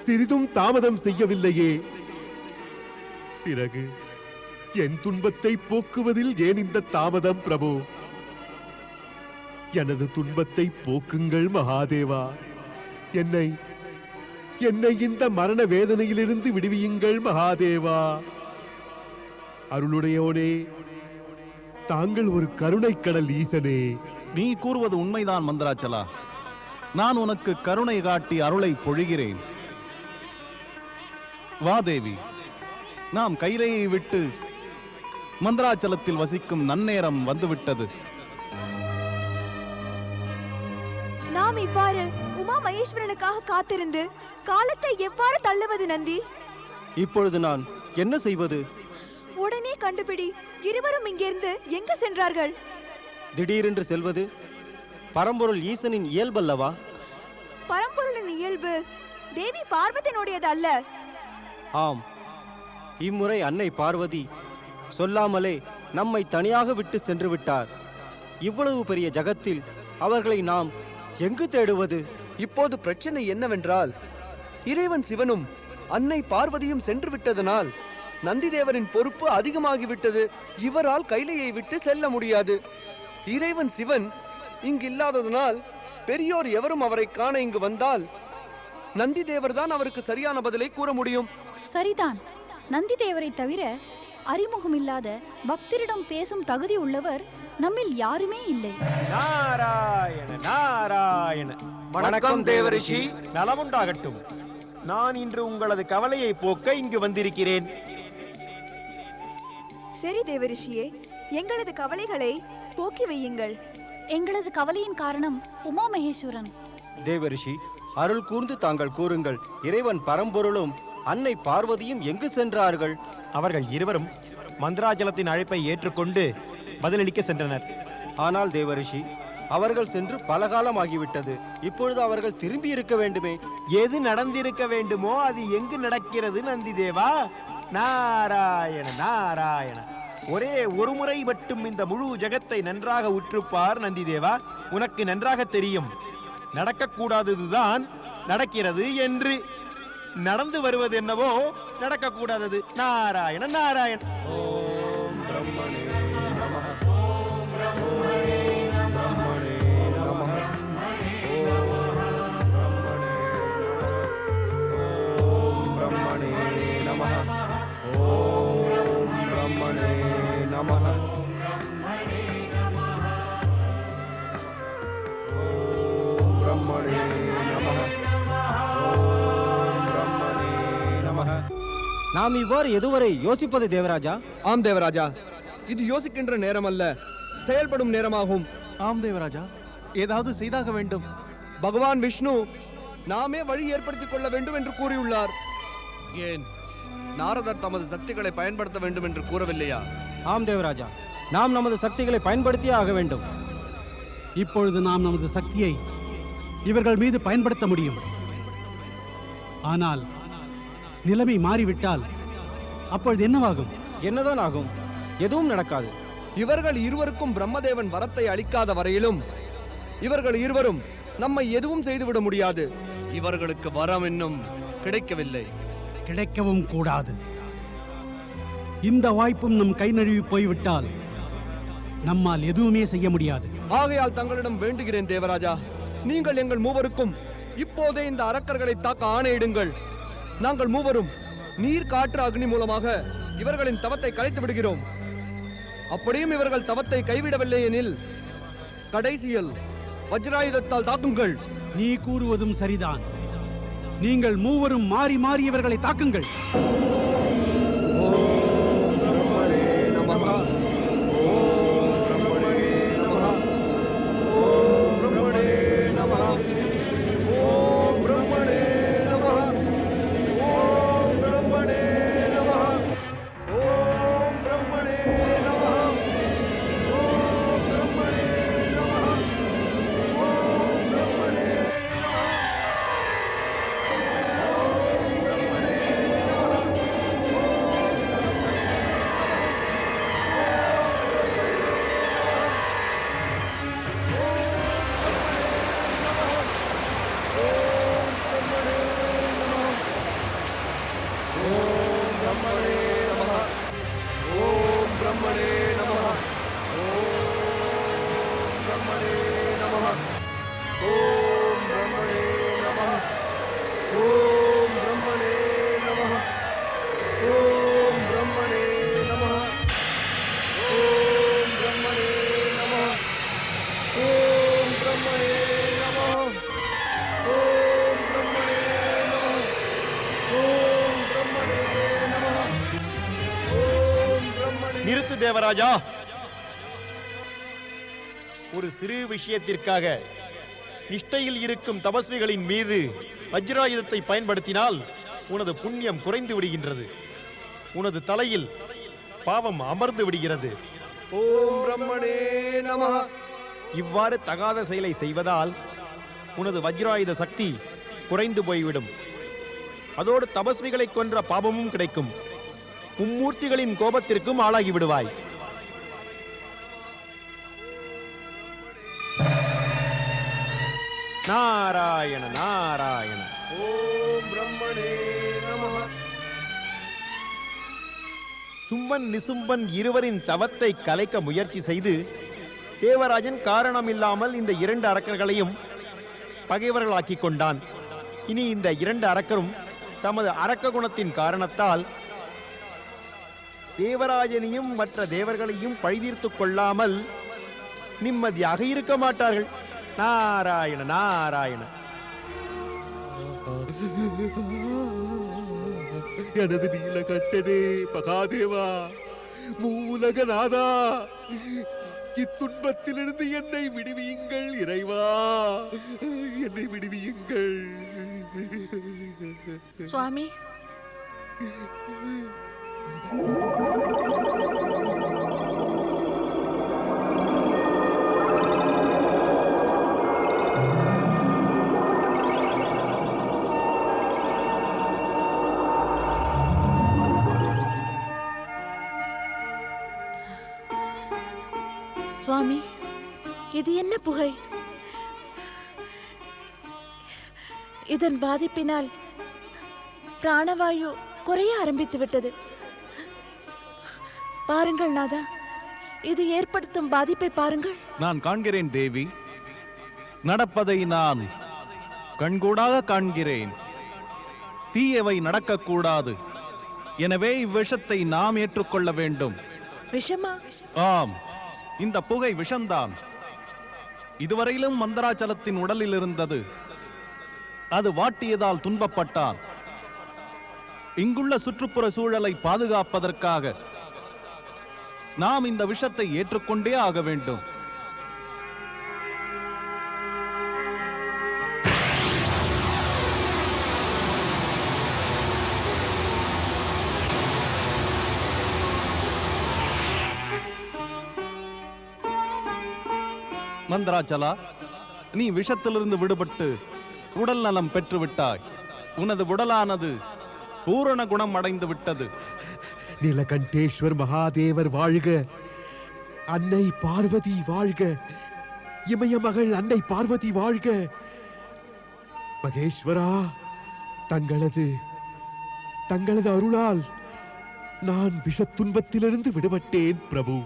சிறிதும் தாமதம் செய்யவில்லையே. பிறகு என் துன்பத்தை போக்குவதில் ஏன் இந்த தாமதம் பிரபு? எனது துன்பத்தை போக்குங்கள் மகாதேவா. என்னை இந்த மரண வேதனையிலிருந்து விடுவியுங்கள் மகாதேவா. அருளுடையோனே, தாங்கள் ஒரு கருணை கடல் ஈசனே. நீ கூறுவது உண்மைதான் மந்திராச்சலா. நான் உனக்கு கருணை காட்டி அருளை பொழிகிறேன். வா தேவி, நாம் கைலையை விட்டு மந்திராச்சலத்தில் வசிக்கும் நன்னேரம் வந்துவிட்டது. நாம் இவ்வாறு உமா மகேஸ்வரனுக்காக காத்திருந்து காலத்தை எவ்வாறு தள்ளுவது நந்தி? இப்பொழுது நான் என்ன செய்வது? உடனே கண்டுபிடி. இருவரும் இங்கிருந்து எங்கு சென்றார்கள்? திடீரென்று செல்வது பரம்பொருள் ஈசனின் இயல்பல்லவா? பரம்பொருளின் இயல்பு தேவி பார்வதியினுடையது அல்ல. ஆம், இம்முறை அன்னை பார்வதி சொல்லாமலே நம்மை தனியாக விட்டு சென்று விட்டார். இவ்வளவு பெரிய ஜகத்தில் அவர்களை நாம் எங்கு தேடுவது? இப்போது பிரச்சனை என்னவென்றால், இறைவன் சிவனும் அன்னை பார்வதியும் சென்று விட்டதனால் நந்திதேவரின் பொறுப்பு அதிகமாகிவிட்டது. இவரால் கைலையை விட்டு செல்ல முடியாது. இறைவன் சிவன் இங்கு இல்லாததனால் பெரியோர் எவரும் அவரை காண இங்கு வந்தால் நந்திதேவர் தான் அவருக்கு சரியான பதிலை கூற முடியும். சரிதான். நந்திதேவரை தவிர அறிமுகமில்லாத பக்தரிடம் பேசும் தகுதி உள்ளவர் நம்மில் யாருமே இல்லை. நாராயண நாராயண. வணக்கம் தேவரிஷி. நலமுண்டாகட்டும். நான் இன்று உங்களது கவலையை போக்க இங்கு வந்திருக்கிறேன். சரி தேவரிஷியே, எங்களது கவலைகளை போக்கி வையுங்கள். எங்களது கவலையின் காரணம் உமா மகேஸ்வரன். தேவரிஷி, அருள் கூர்ந்து தாங்கள் கூறுங்கள். இறைவன் பரம்பொருளும் அன்னை பார்வதியும் எங்கு சென்றார்கள்? அவர்கள் இருவரும் மந்திராஜலத்தின் அழைப்பை ஏற்றுக்கொண்டு பதிலளிக்க சென்றனர். ஆனால் தேவரிஷி, அவர்கள் சென்று பல காலம் ஆகிவிட்டது. இப்பொழுது அவர்கள் திரும்பி இருக்க வேண்டுமே. எது நடந்திருக்க வேண்டுமோ அது எங்கு நடக்கிறது நந்திதேவா? நாராயண நாராயண. ஒரே ஒரு முறை மட்டும் இந்த முழு ஜகத்தை நன்றாக உற்றுப்பார் நந்திதேவா. உனக்கு நன்றாக தெரியும், நடக்கக்கூடாததுதான் நடக்கிறது என்று. நடந்து வருவது என்னவோ நடக்கக்கூடாதது. நாராயண நாராயண. ஓம் பிரம்மணே நமः. ஓம் பிரம்மணே பிரம்மணே நமः. ஓம் பிரம்மணே நமः. ஓம் பிரம்மணே நமः. ஓம் பிரம்மணே நமः. நாம் இவ்வாறு எதுவரை யோசிப்பது தேவராஜா? ஆம் தேவராஜா, இது யோசிக்கின்ற நேரம் அல்ல, செயல்படும் நேரமாகும். ஆம் தேவராஜா, ஏதாவது செய்தாக வேண்டும். பகவான் விஷ்ணு நாமே வழி ஏற்படுத்திக் கொள்ள வேண்டும் என்று கூறியுள்ளார். ஏன் நாரதர் தமது சக்திகளை பயன்படுத்த வேண்டும் என்று கூறவில்லையா? ஆம் தேவராஜா, நாம் நமது சக்திகளை பயன்படுத்தியே ஆக வேண்டும். இப்பொழுது நாம் நமது சக்தியை இவர்கள் மீது பயன்படுத்த முடியும். ஆனால் நிலைமை மாறிவிட்டால் அப்பொழுது என்னவாகும்? என்னதான் ஆகும்? எதுவும் நடக்காது. இவர்கள் இருவருக்கும் பிரம்மதேவன் வரத்தை அளிக்காத வரையிலும் இவர்கள் இருவரும் நம்மை எதுவும் செய்துவிட முடியாது. இவர்களுக்கு வரம் இன்னும் கிடைக்கவில்லை. கிடைக்கவும் கூடாது. இந்த வாய்ப்பும் நம் கை நழுவி போய்விட்டால் நம்மால் எதுவுமே செய்ய முடியாது. ஆகையால் தங்களிடம் வேண்டுகிறேன் தேவராஜா, நீங்கள் எங்கள் மூவருக்கும் இப்போதே இந்த அரக்கர்களை தாக்க ஆணையிடுங்கள். நாங்கள் மூவரும் நீர், காற்று, அக்னி மூலமாக இவர்களின் தவத்தை கலைத்து விடுகிறோம். அப்படியும் இவர்கள் தவத்தை கைவிடவில்லை எனில் கடைசியில் வஜ்ராயுதத்தால் தாக்குங்கள். நீ கூறுவதும் சரிதான். நீங்கள் மூவரும் மாறி மாறி இவர்களை தாக்குங்கள். நிறுத்து தேவராஜா. ஒரு சிறு விஷயத்திற்காக நிஷ்டையில் இருக்கும் தபஸ்விகளின் மீது வஜ்ராயுதத்தை பயன்படுத்தினால் உனது புண்ணியம் குறைந்து விடுகின்றது. உனது தலையில் பாவம் அமர்ந்து விடுகிறது. ஓம் பிரம்மணே நமஹ. இவ்வாறு தகாத செயலை செய்வதால் உனது வஜ்ராயுத சக்தி குறைந்து போய்விடும். அதோடு தபஸ்விகளை கொன்ற பாபமும் கிடைக்கும். மும்மூர்த்திகளின் கோபத்திற்கும் ஆளாகி விடுவாய். நாராயண நாராயண. ஓம் பிரம்மணே நமஹ. சும்பன் நிசும்பன் இருவரின் தவத்தை கலைக்க முயற்சி செய்து தேவராஜன் காரணமில்லாமல் இந்த இரண்டு அரக்கர்களையும் பகைவர்களாக்கிக் கொண்டான். இனி இந்த இரண்டு அரக்கரும் தமது அரக்க குணத்தின் காரணத்தால் தேவராஜனையும் மற்ற தேவர்களையும் பழிதீர்த்துக் கொள்ளாமல் நிம்மதியாக இருக்க மாட்டார்கள். நாராயண நாராயண. எனது நீலகண்டனே, மகாதேவா, மூலகநாதா, இத்துன்பத்திலிருந்து என்னை விடுவியுங்கள் இறைவா, என்னை விடுவியுங்கள். சுவாமி, சுவாமி, இது என்ன புகை? இதன் பாதிப்பினால் பிராணவாயு குறைய ஆரம்பித்து விட்டது. பாருங்கள் நாதா, இது ஏற்படுத்தும் பாதிப்பை பாருங்கள். நான் காண்கிறேன் தேவி, நடப்பதை நான் கண்கூடாக காண்கிறேன். தீயவை நடக்கக்கூடாது. எனவே இவ்விஷத்தை நாம் ஏற்றுக்கொள்ள வேண்டும். விஷமா? ஆம், இந்த புகை விஷம்தான். இதுவரையிலும் மந்தராச்சலத்தின் உடலில் இருந்தது. அது வாட்டியதால் துன்பப்பட்டான். இங்குள்ள சுற்றுப்புற சூழலை பாதுகாப்பதற்காக நாம் இந்த விஷத்தை ஏற்றுக்கொண்டே ஆக வேண்டும். மந்தராச்சலா, நீ விஷத்திலிருந்து விடுபட்டு உடல் நலம் பெற்றுவிட்டாய். உனது உடலானது பூரண குணம் அடைந்து விட்டது. நீலகண்டேஸ்வர் மகாதேவர் வாழ்க. அன்னை பார்வதி வாழ்க! இமய மகள் அன்னை பார்வதி வாழ்க! மகேஸ்வரா, தங்களது அருளால் நான் விஷத் துன்பத்திலிருந்து விடுபட்டேன் பிரபு.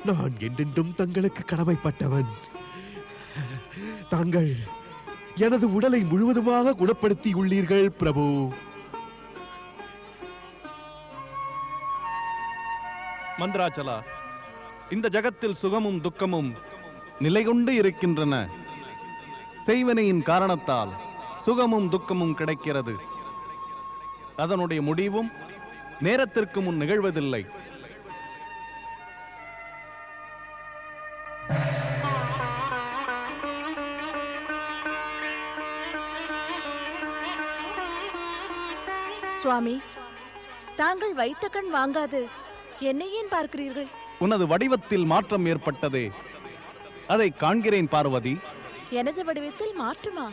நான் என்றென்றும் தங்களுக்கு கடமைப்பட்டவன். தாங்கள் எனது உடலை முழுவதுமாக குணப்படுத்தியுள்ளீர்கள் பிரபு. மந்திராச்சலா, இந்த ஜகத்தில் சுகமும் துக்கமும் நிலை கொண்டு இருக்கின்றன. செய்வினையின் காரணத்தால் சுகமும் துக்கமும் கிடைக்கிறது. அதனுடைய முடிவும் நேரத்திற்கு முன் நிகழ்வதில்லை. சுவாமி, தாங்கள் வைத்த கண் வாங்காது என்னை ஏன் பார்க்கிறீர்கள்? உனது வடிவத்தில் மாற்றம் ஏற்பட்டதே, அதை காண்கிறேன் பார்வதி. எனது வடிவத்தில் மாற்றுமா?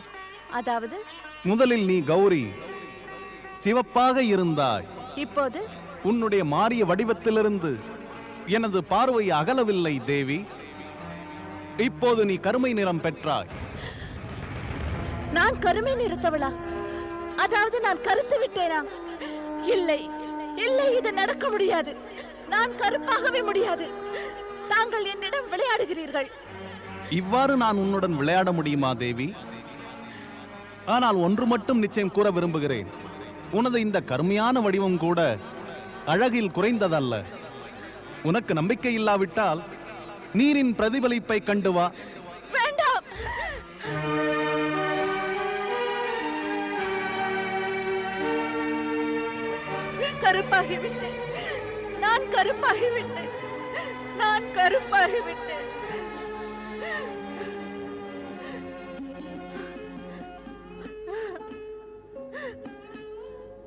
அதாவது முதலில் நீ கௌரி சிவப்பாக இருந்தாய். இப்போது உன்னுடைய மாறிய வடிவத்திலிருந்து எனது பார்வை அகலவில்லை தேவி. இப்போது நீ கருமை நிறம் பெற்றாய். நான் கருமை நிறத்தவளா? அதாவது நான் கருத்து விட்டேனா? இல்லை இல்லை, இது நடக்க முடியாது. நான் கருப்பாகவே முடியாது. தாங்கள் என்னிடம் விளையாடுகிறீர்கள். இவ்வாறு நான் உன்னுடன் விளையாட முடியுமா தேவி? ஆனால் ஒன்று மட்டும் நிச்சயம் கூற விரும்புகிறேன். உனது இந்த கருமையான வடிவம் கூட அழகில் குறைந்ததல்ல. உனக்கு நம்பிக்கை இல்லாவிட்டால் நீரின் பிரதிபலிப்பை கண்டு வா. வேண்டாம். கருப்பாகிவிட்டேன். நான் கருப்பாகிவிட்டேன். நான் கருப்பாகிவிட்டேன்.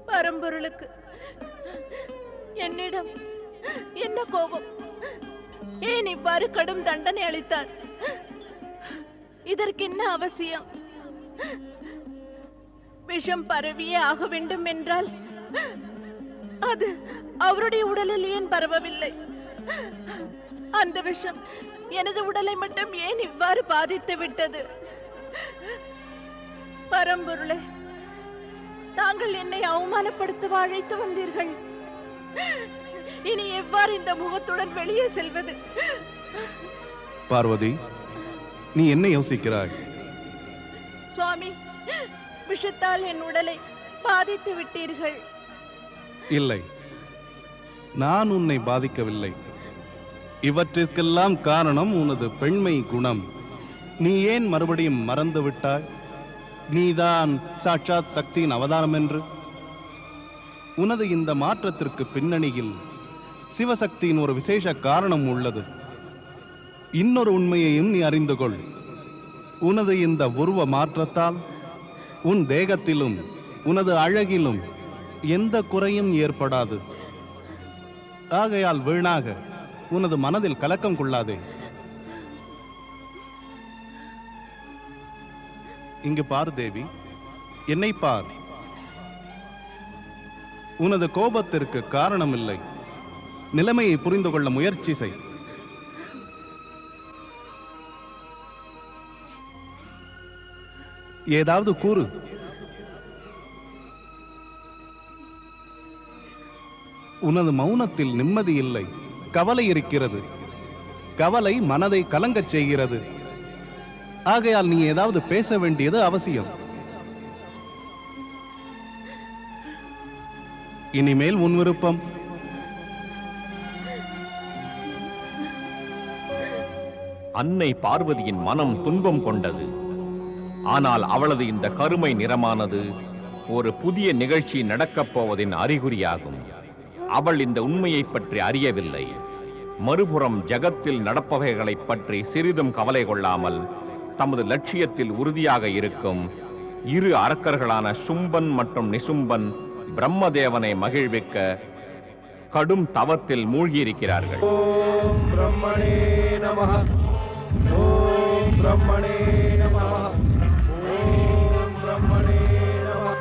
பரம்பொருளுக்கு என்னிடம் என்ன கோபம்? ஏன் இவ்வாறு கடும் தண்டனை அளித்தார்? இதற்கு என்ன அவசியம்? விஷம் பரவியே ஆக வேண்டும் என்றால் அது அவருடைய உடலில் ஏன் பரவவில்லை? அந்த விஷம் எனது உடலை மட்டும் ஏன் இவ்வாறு பாதித்து விட்டது? பரம்பொருளே, தாங்கள் என்னை அவமானப்படுத்த அழைத்து வந்தீர்கள். இனி எவ்வாறு இந்த முகத்துடன் வெளியே செல்வது? பார்வதி, நீ என்ன யோசிக்கிறாய்? சுவாமி, விஷத்தால் என் உடலை பாதித்து விட்டீர்கள். இல்லை, நான் உன்னை பாதிக்கவில்லை. இவற்றிற்கெல்லாம் காரணம் உனது பெண்மை குணம். நீ ஏன் மறுபடியும் மறந்து விட்டாய்? நீதான் சாட்சாத் சக்தியின் அவதாரம் என்று. உனது இந்த மாற்றத்திற்கு பின்னணியில் சிவசக்தியின் ஒரு விசேஷ காரணம் உள்ளது. இன்னொரு உண்மையையும் நீ அறிந்து கொள். உனது இந்த உருவ மாற்றத்தால் உன் தேகத்திலும் உனது அழகிலும் எந்த குறையும் ஏற்படாது. ஆகையால் வீணாக உனது மனதில் கலக்கம் கொள்ளாதே. இங்கு பார் தேவி, என்னை பார். உனது கோபத்திற்கு காரணமில்லை. நிலைமையை புரிந்து கொள்ள முயற்சி செய். ஏதாவது கூறு. உனது மௌனத்தில் நிம்மதி இல்லை, கவலை இருக்கிறது. கவலை மனதை கலங்கச் செய்கிறது. ஆகையால் நீ ஏதாவது பேச வேண்டியது அவசியம். இனிமேல் உன் விருப்பம். அன்னை பார்வதியின் மனம் துன்பம் கொண்டது. ஆனால் அவளது இந்த கருமை நிறமானது ஒரு புதிய நிகழ்ச்சி நடக்கப் போவதின் அறிகுறியாகும். அவள் இந்த உண்மையை பற்றி அறியவில்லை. மறுபுறம் ஜகத்தில் நடப்பவைகளைப் பற்றி சிறிதும் கவலை கொள்ளாமல் தமது லட்சியத்தில் உறுதியாக இருக்கும் இரு அரக்கர்களான சும்பன் மற்றும் நிசும்பன் பிரம்மதேவனை மகிழ்விக்க கடும் தவத்தில் மூழ்கியிருக்கிறார்கள். ஓம் பிரம்மணே நமஹ. ஓம் பிரம்மணே நமஹ. ஓம் பிரம்மணே நமஹ.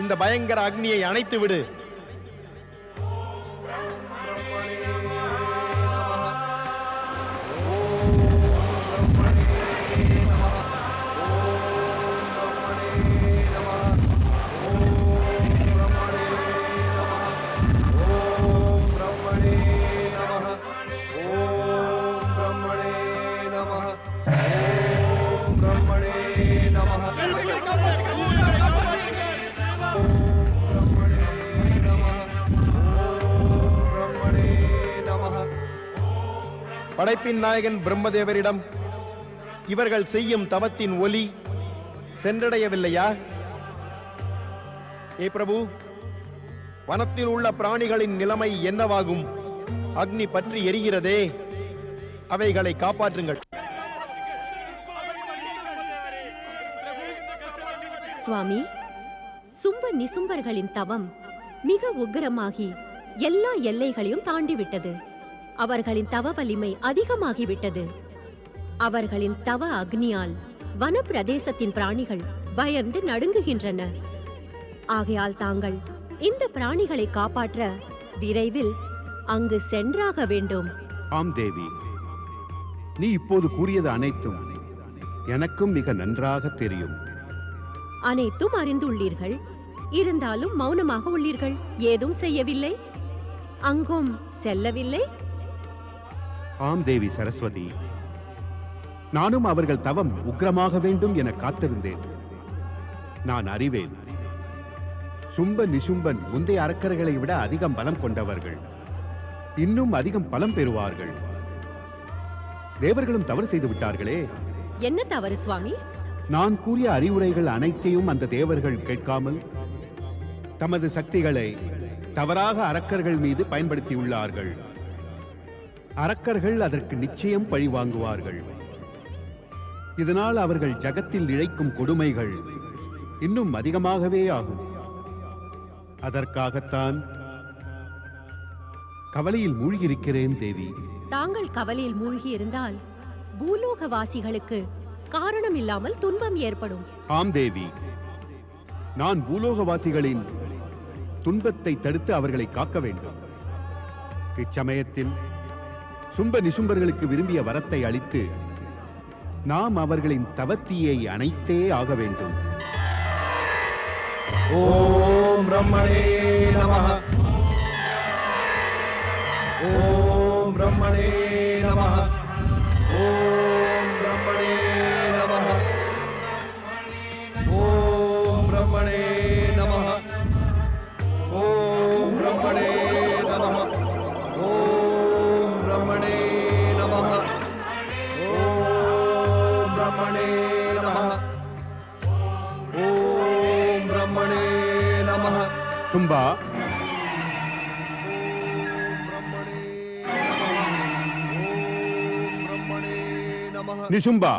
இந்த பயங்கர அக்னியை அணைத்து விடு. படைப்பின் நாயகன் பிரம்மதேவரிடம் இவர்கள் செய்யும் தவத்தின் ஒலி சென்றடையவில்லையா? ஏ பிரபு, வனத்தில் உள்ள பிராணிகளின் நிலைமை என்னவாகும்? அக்னி பற்றி எரிகிறதே, அவைகளை காப்பாற்றுங்கள். சுவாமி, சும்ப நிசும்பர்களின் தவம் மிக உக்கிரமாகி எல்லா எல்லைகளையும் தாண்டிவிட்டது. அவர்களின் தவ வலிமை அதிகமாகிவிட்டது. அவர்களின் தவ அக்னியால் வன பிரதேசத்தின் பிராணிகள் பயந்து நடுங்குகின்றன. ஆகையால் தாங்கள் இந்த பிராணிகளை காப்பாற்ற விரைவில் அங்கு சென்றாக வேண்டும். ஆம் தேவி, நீ இப்போது கூறியது அனைத்தும் எனக்கும் மிக நன்றாக தெரியும். அனைத்தும் அறிந்துள்ளீர்கள், இருந்தாலும் மௌனமாக உள்ளீர்கள். ஏதும் செய்யவில்லை, அங்கும் செல்லவில்லை. ஆம் தேவி சரஸ்வதி, நானும் அவர்கள் தவம் உக்கிரமாக வேண்டும் என காத்திருந்தேன். நான் அறிவேன், சும்ப நிசும்பன் முந்தைய அரக்கர்களை விட அதிகம் பலம் கொண்டவர்கள், இன்னும் அதிகம் பலம் பெறுவார்கள். தேவர்களும் தவறு செய்து விட்டார்களே. என்ன தவறு சுவாமி? நான் கூறிய அறிவுரைகள் அனைத்தையும் அந்த தேவர்கள் கேட்காமல் தமது சக்திகளை தவறாக அரக்கர்கள் மீது பயன்படுத்தியுள்ளார்கள். அரக்கர்கள் அதற்கு நிச்சயம் பழி வாங்குவார்கள். இதனால் அவர்கள் ஜகத்தில் இழைக்கும் கொடுமைகள் இன்னும் அதிகமாகவே ஆகும். அதற்காகத்தான் கவலையில் மூழ்கியிருக்கிறேன் தேவி. தாங்கள் கவலையில் மூழ்கி இருந்தால் பூலோகவாசிகளுக்கு காரணம் இல்லாமல் துன்பம் ஏற்படும். ஆம் தேவி, நான் பூலோகவாசிகளின் துன்பத்தை தடுத்து அவர்களை காக்க வேண்டும். இச்சமயத்தில் சும்ப நிசும்பர்களுக்கு விரும்பிய வரத்தை அளித்து நாம் அவர்களின் தவத்தீயை அணைத்தே ஆக வேண்டும். ஓம் பிரம்மணே நமஹ. ஓம் பிரம்மணே நமஹ. ஓம் பிரம்மணே நமஹ. ஓம் பிரம்மணே நமஹ. ஓம் பிரம்மணே நமஹ. ஓம் பிரம்மணே நமஹ. ஓம் பிரம்மணே நமஹ. ஓம் பிரம்மணே நமஹ. சும்பா, நிசும்பா,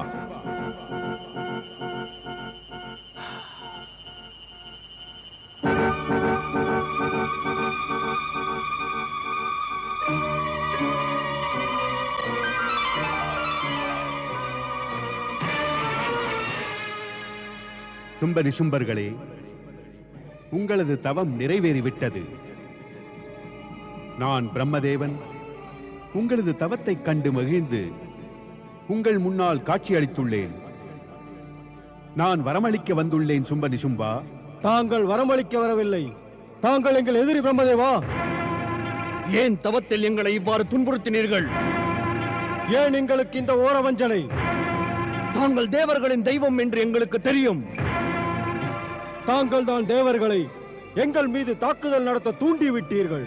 சும்ப நிசும்பர்களே, உங்களது தவம் நிறைவேறிவிட்டது. நான் பிரம்மதேவன் உங்களது தவத்தைக் கண்டு மகிழ்ந்து உங்கள் முன்னால் காட்சியளித்துள்ளேன். நான் வரமளிக்க வந்துள்ளேன். சும்ப நிசும்பா, தாங்கள் வரமளிக்க வரவில்லை, தாங்கள் எங்கள் எதிரி பிரம்மதேவா. ஏன் தவத்தில் எங்களை இவ்வாறு துன்புறுத்தினீர்கள்? ஏன் எங்களுக்கு இந்த ஓர வஞ்சனை? தாங்கள் தேவர்களின் தெய்வம் என்று எங்களுக்கு தெரியும். தாங்கள் தான் தேவர்களை எங்கள் மீது தாக்குதல் நடத்த தூண்டிவிட்டீர்கள்.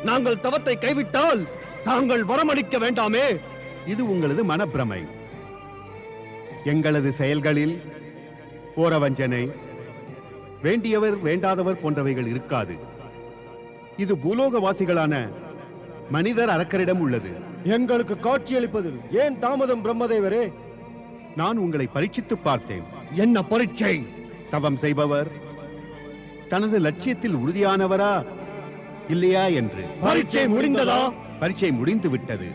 நாங்கள் தவத்தை கைவிட்டால் தாங்கள் வரமளிக்க வேண்டாமே. இது உங்களது மனப்பிரமை. எங்களது செயல்களில் ஓரவஞ்சனை, வேண்டியவர் வேண்டாதவர் போன்றவைகள் இருக்காது. இது பூலோகவாசிகளான மனிதர் அரக்கரிடம் உள்ளது. எங்களுக்கு காட்சியளிப்பதில் ஏன் தாமதம் பிரம்மதேவரே? நான் உங்களை பரீட்சித்து பார்த்தேன். என்ன பரீட்சை? தவம் செய்பவர் தனது லட்சியத்தில் உறுதியானவரா இல்லையா என்று. பரீட்சை முடிந்ததா? பரீட்சை முடிந்து விட்டது.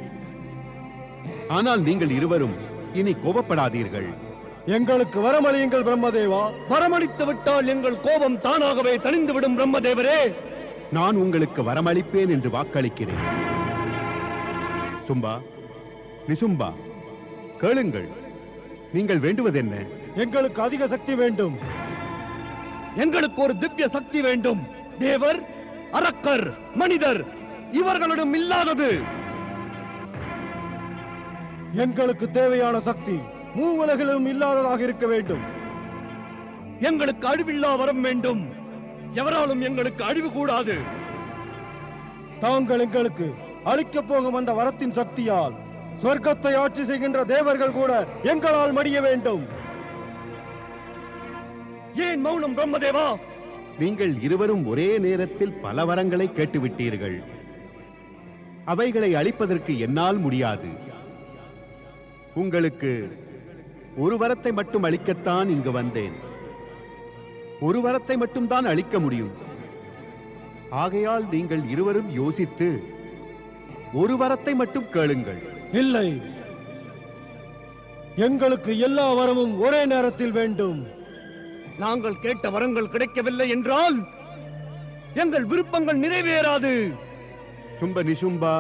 ஆனால் நீங்கள் இருவரும் இனி கோபப்படாதீர்கள். எங்களுக்கு வரமளியுங்கள் பிரம்மதேவா. வரமளித்து விட்டால் எங்கள் கோபம் தானாகவே தணிந்துவிடும் பிரம்மதேவரே. நான் உங்களுக்கு வரமளிப்பேன் என்று வாக்களிக்கிறேன். சும்பா, நிசும்பா, கேளுங்கள். நீங்கள் வேண்டுவது என்ன? எங்களுக்கு அதிக சக்தி வேண்டும். எங்களுக்கு ஒரு திவ்ய சக்தி வேண்டும். தேவர், அரக்கர், மனிதர் இவர்களிடம் இல்லாதது. எங்களுக்கு தேவையான சக்தி மூவுலகிலும் இல்லாததாக இருக்க வேண்டும். எங்களுக்கு அழிவில்லா வரம் வேண்டும். எவராலும் எங்களுக்கு அழிவு கூடாது. தாங்கள் எங்களுக்கு அளிக்கப் போகும் அந்த வரத்தின் சக்தியால் சொர்க்கத்தை ஆட்சி செய்கின்ற தேவர்கள் கூட எங்களால் மடிய வேண்டும். ஏன் மௌனம் பிரம்மதேவா? நீங்கள் இருவரும் ஒரே நேரத்தில் பல வரங்களை கேட்டுவிட்டீர்கள். அவைகளை அளிப்பதற்கு என்னால் முடியாது. உங்களுக்கு ஒரு வரத்தை மட்டும் அளிக்கத்தான் இங்கு வந்தேன். ஒரு வரத்தை மட்டும்தான் அளிக்க முடியும். ஆகையால் நீங்கள் இருவரும் யோசித்து ஒரு வரத்தை மட்டும் கேளுங்கள். இல்லை, எங்களுக்கு எல்லா வரமும் ஒரே நேரத்தில் வேண்டும். நாங்கள் கேட்ட வரங்கள் கிடைக்கவில்லை என்றால் எங்கள் விருப்பங்கள் நிறைவேறாது. சும்ப நிசும்பா,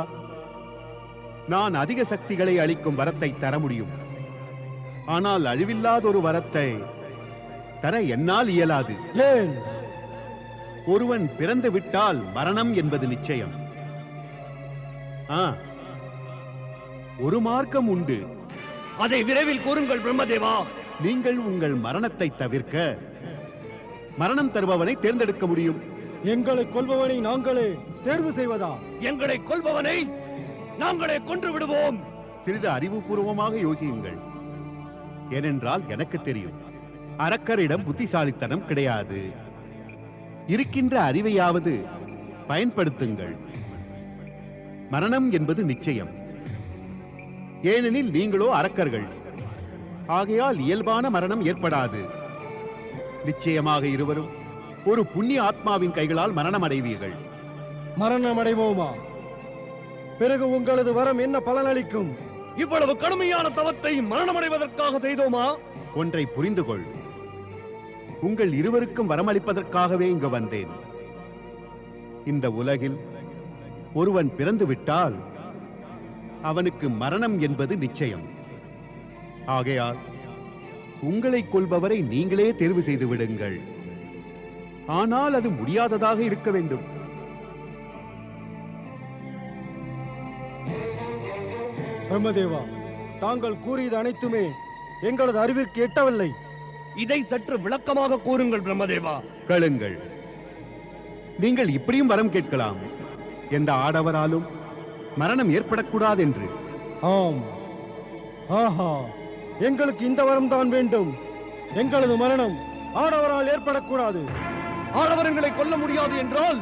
நான் அதிக சக்திகளை அளிக்கும் வரத்தை தர முடியும். ஆனால் அழிவில்லாத ஒரு வரத்தை தர என்னால் இயலாது. ஏன்? ஒருவன் பிறந்து விட்டால் மரணம் என்பது நிச்சயம். ஒரு மார்க்கம் உண்டு. அதை விரைவில் கூறுங்கள் பிரம்மதேவா. நீங்கள் உங்கள் மரணத்தை தவிர்க்க மரணம் தருபவனை தேர்ந்தெடுக்க முடியும். எங்களை கொல்பவனை நாங்களே தேர்வு செய்வதா? எங்களை கொல்பவனை நாங்களே கொன்று விடுவோம். சிறிது அறிவுபூர்வமாக யோசியுங்கள். ஏனென்றால் எனக்கு தெரியும், அரக்கரிடம் புத்திசாலித்தனம் கிடையாது. இருக்கின்ற அறிவையாவது பயன்படுத்துங்கள். மரணம் என்பது நிச்சயம். ஏனெனில் நீங்களோ அரக்கர்கள். ஆகையால் இயல்பான மரணம் ஏற்படாது. நிச்சயமாக இருவரும் ஒரு புண்ணிய ஆத்மாவின் கைகளால் மரணம் அடைவீர்கள். மரணம் அடைவோமா? பிறகு உங்களது வரம் என்ன பலனளிக்கும்? இவ்வளவு கடுமையான தவத்தை மரணமடைவதற்காக செய்தோமா? ஒன்றை புரிந்து கொள். உங்கள் இருவருக்கும் வரமளிப்பதற்காகவே இங்கு வந்தேன். இந்த உலகில் ஒருவன் பிறந்து விட்டால் அவனுக்கு மரணம் என்பது நிச்சயம். ஆகையால் உங்களை கொல்பவரை நீங்களே தேர்வு செய்து விடுங்கள். ஆனால் அது முடியாததாக இருக்க வேண்டும். பிரம்மதேவா, தாங்கள் கூறியது அனைத்துமே எங்களது அறிவிற்கு எட்டவில்லை. இதை சற்று விளக்கமாக கூறுங்கள் பிரம்மதேவா. கேளுங்கள். நீங்கள் இப்படியும் வரம் கேட்கலாம், எந்த ஆடவராலும் மரணம் ஏற்படக்கூடாது என்று. ஆம். ஆஹா, எங்களுக்கு இந்த வரம் தான் வேண்டும். எங்களது மரணம் ஆடவரால் ஏற்படக்கூடாது. ஆடவர் எங்களை கொல்ல முடியாது என்றால்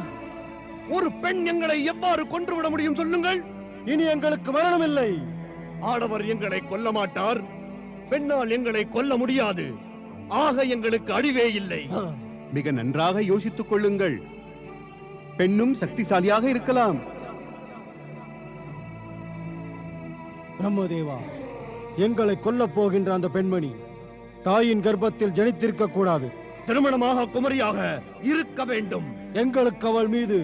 ஒரு பெண் எங்களை எவ்வாறு கொன்றுவிட முடியும் சொல்லுங்கள். இனி எங்களுக்கு மரணம் இல்லை. ஆடவர் எங்களை கொல்ல மாட்டார், பெண்ணால் எங்களை கொல்ல முடியாது. ஆக எங்களுக்கு அழிவே இல்லை. மிக நன்றாக யோசித்துக் கொள்ளுங்கள். பெண்ணும் சக்திசாலியாக இருக்கலாம். பிரம்மதேவா, எங்களை கொல்லப் போகின்ற அந்த பெண்மணி தாயின் கர்ப்பத்தில் ஜனித்திருக்க கூடாது. திருமணமாக குமரியாக இருக்க வேண்டும். எங்களுக்கு அவள் மீது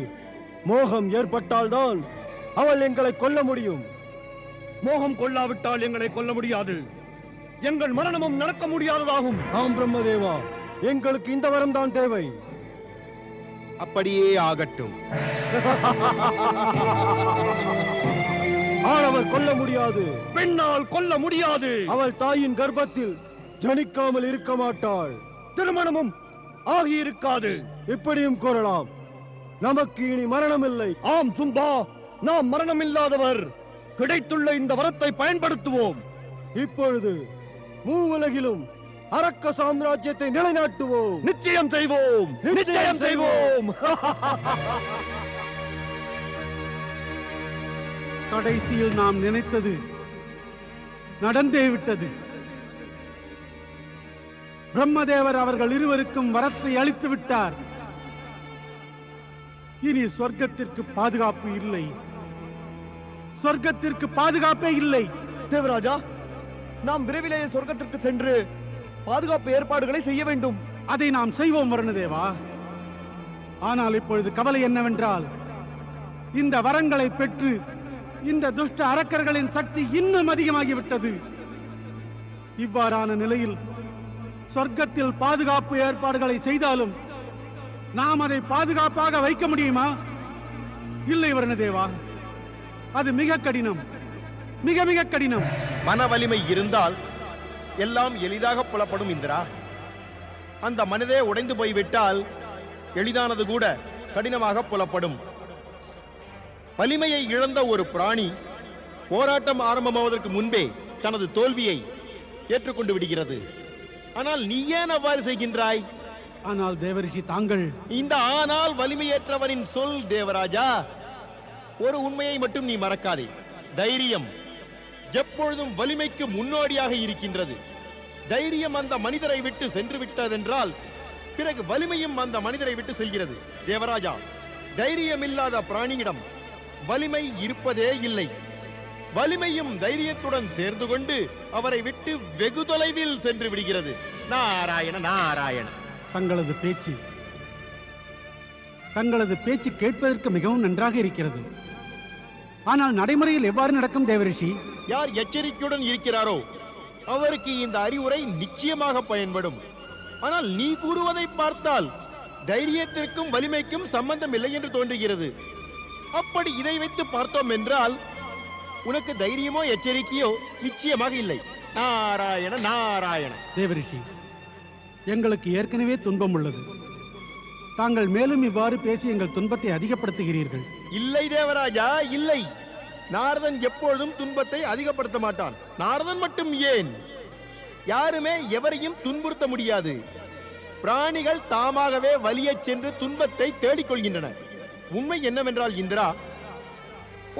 மோகம் ஏற்பட்டால்தான் அவள் எங்களை கொல்ல முடியும். மோகம் கொள்ளாவிட்டால் எங்களை கொல்ல முடியாது. எங்கள் மரணமும் நடக்க முடியாததாகும். ஆம் பிரம்மதேவா, எங்களுக்கு இந்த வரம் தான் தேவை. அப்படியே ஆகட்டும். ஆடவர் கொல்ல முடியாது, பெண்ணால் கொல்ல முடியாது. அவள் தாயின் கர்ப்பத்தில் ஜனிக்காமல் இருக்க மாட்டாள். திருமணமும் ஆகியிருக்காது. இப்படியும் கூறலாம், நமக்கு இனி மரணம் இல்லை. ஆம் சும்பா, நாம் மரணம் இல்லாதவர். கிடைத்துள்ள இந்த வரத்தை பயன்படுத்துவோம். இப்பொழுது மூவுலகிலும் அரக்க சாம்ராஜ்யத்தை நிலைநாட்டுவோம். நிச்சயம் செய்வோம், நிச்சயம் செய்வோம். கடைசியில் நாம் நினைத்தது நடந்தே விட்டது. பிரம்மதேவர் அவர்கள் இருவருக்கும் வரத்தை அளித்து விட்டார். இனி சொர்க்கத்திற்கு பாதுகாப்பு இல்லை. சொர்க்கத்திற்கு பாதுகாப்பே இல்லை. தேவராஜா, நாம் விரைவிலேயே சொர்க்கத்திற்கு சென்று பாதுகாப்பு ஏற்பாடுகளை செய்ய வேண்டும். அதை நாம் செய்வோம் வருணதேவா. ஆனால் இப்பொழுது கவலை என்னவென்றால், இந்த வரங்களை பெற்று இந்த துஷ்ட அரக்கர்களின் சக்தி இன்னும் அதிகமாகிவிட்டது. இவ்வாறான நிலையில் சொர்க்கத்தில் பாதுகாப்பு ஏற்பாடுகளை செய்தாலும் நாம் அதை பாதுகாப்பாக வைக்க முடியுமா? இல்லை வருணதேவா, அது மிக கடினம், மிக மிக கடினம். மன வலிமை இருந்தால் எல்லாம் எளிதாக புலப்படும் இந்திரா. அந்த மனதே உடைந்து போய்விட்டால் எளிதானது கூட கடினமாக புலப்படும். வலிமையை இழந்த ஒரு பிராணி போராட்டம் ஆரம்பமாவதற்கு முன்பே தனது தோல்வியை ஏற்றுக்கொண்டு விடுகிறது. ஆனால் நீ ஏன் அவ்வாறு செய்கின்றாய்? ஆனால் தேவரிஷி, தாங்கள் இந்த ஆனால் வலிமையேற்றவனின் சொல் தேவராஜா. ஒரு உண்மையை மட்டும் நீ மறக்காதே, தைரியம் எப்பொழுதும் வலிமைக்கு முன்னோடியாக இருக்கின்றது. தைரியம் அந்த மனிதரை விட்டு சென்று விட்டதென்றால் பிறகு வலிமையும் அந்த மனிதரை விட்டு செல்கிறது. தேவராஜா, தைரியம் இல்லாத பிராணியிடம் வலிமை இருப்பதே இல்லை. வலிமையும் தைரியத்துடன் சேர்ந்து கொண்டு அவரை விட்டு வெகு தொலைவில் சென்று விடுகிறது. நாராயண நாராயண. தங்களது பேச்சு கேட்பதற்கு மிகவும் நன்றாக இருக்கிறது. ஆனால் நடைமுறையில் எவ்வாறு நடக்கும் தேவரிஷி? யார் எச்சரிக்கையுடன் இருக்கிறாரோ அவருக்கு இந்த அறிவுரை நிச்சயமாக பயன்படும். ஆனால் நீ கூறுவதை பார்த்தால் தைரியத்திற்கும் வலிமைக்கும் சம்பந்தம் இல்லை என்று தோன்றுகிறது. அப்படி இதை வைத்து பார்த்தோம் என்றால் உனக்கு தைரியமோ எச்சரிக்கையோ நிச்சயமாக இல்லை. நாராயண நாராயண. தேவரிஷி, எங்களுக்கு ஏற்கனவே துன்பம் உள்ளது. தாங்கள் மேலும் இவ்வாறு பேசி எங்கள் துன்பத்தை அதிகப்படுத்துகிறீர்கள். இல்லை தேவராஜா, இல்லை. நாரதன் எப்பொழுதும் துன்பத்தை அதிகப்படுத்த மாட்டான். நாரதன் மட்டும் ஏன், யாருமே எவரையும் துன்புறுத்த முடியாது. பிராணிகள் தாமாகவே வலியச் சென்று துன்பத்தை தேடிக்கொள்கின்றன. உண்மை என்னவென்றால் இந்திரா,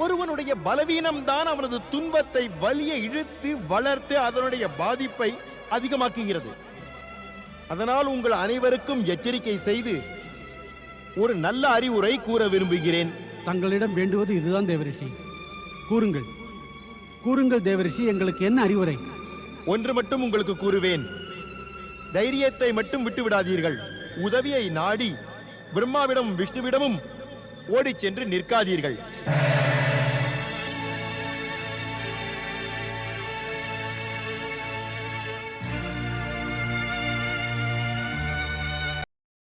ஒருவனுடைய பலவீனம் தான் அவனது துன்பத்தை வலிய இழுத்து வளர்த்து அதனுடைய பாதிப்பை அதிகமாக்குகிறது. அதனால் உங்கள் அனைவருக்கும் எச்சரிக்கை செய்து ஒரு நல்ல அறிவுரை கூற விரும்புகிறேன். தங்களிடம் வேண்டுவது இதுதான் தேவரிஷி. கூறுங்கள், கூறுங்கள் தேவரிஷி, எங்களுக்கு என்ன அறிவுரை? ஒன்று மட்டும் உங்களுக்கு கூறுவேன். தைரியத்தை மட்டும் விட்டு விடாதீர்கள். உதவியை நாடி பிரம்மாவிடம் விஷ்ணுவிடமும் ஓடிச் சென்று நிற்காதீர்கள்.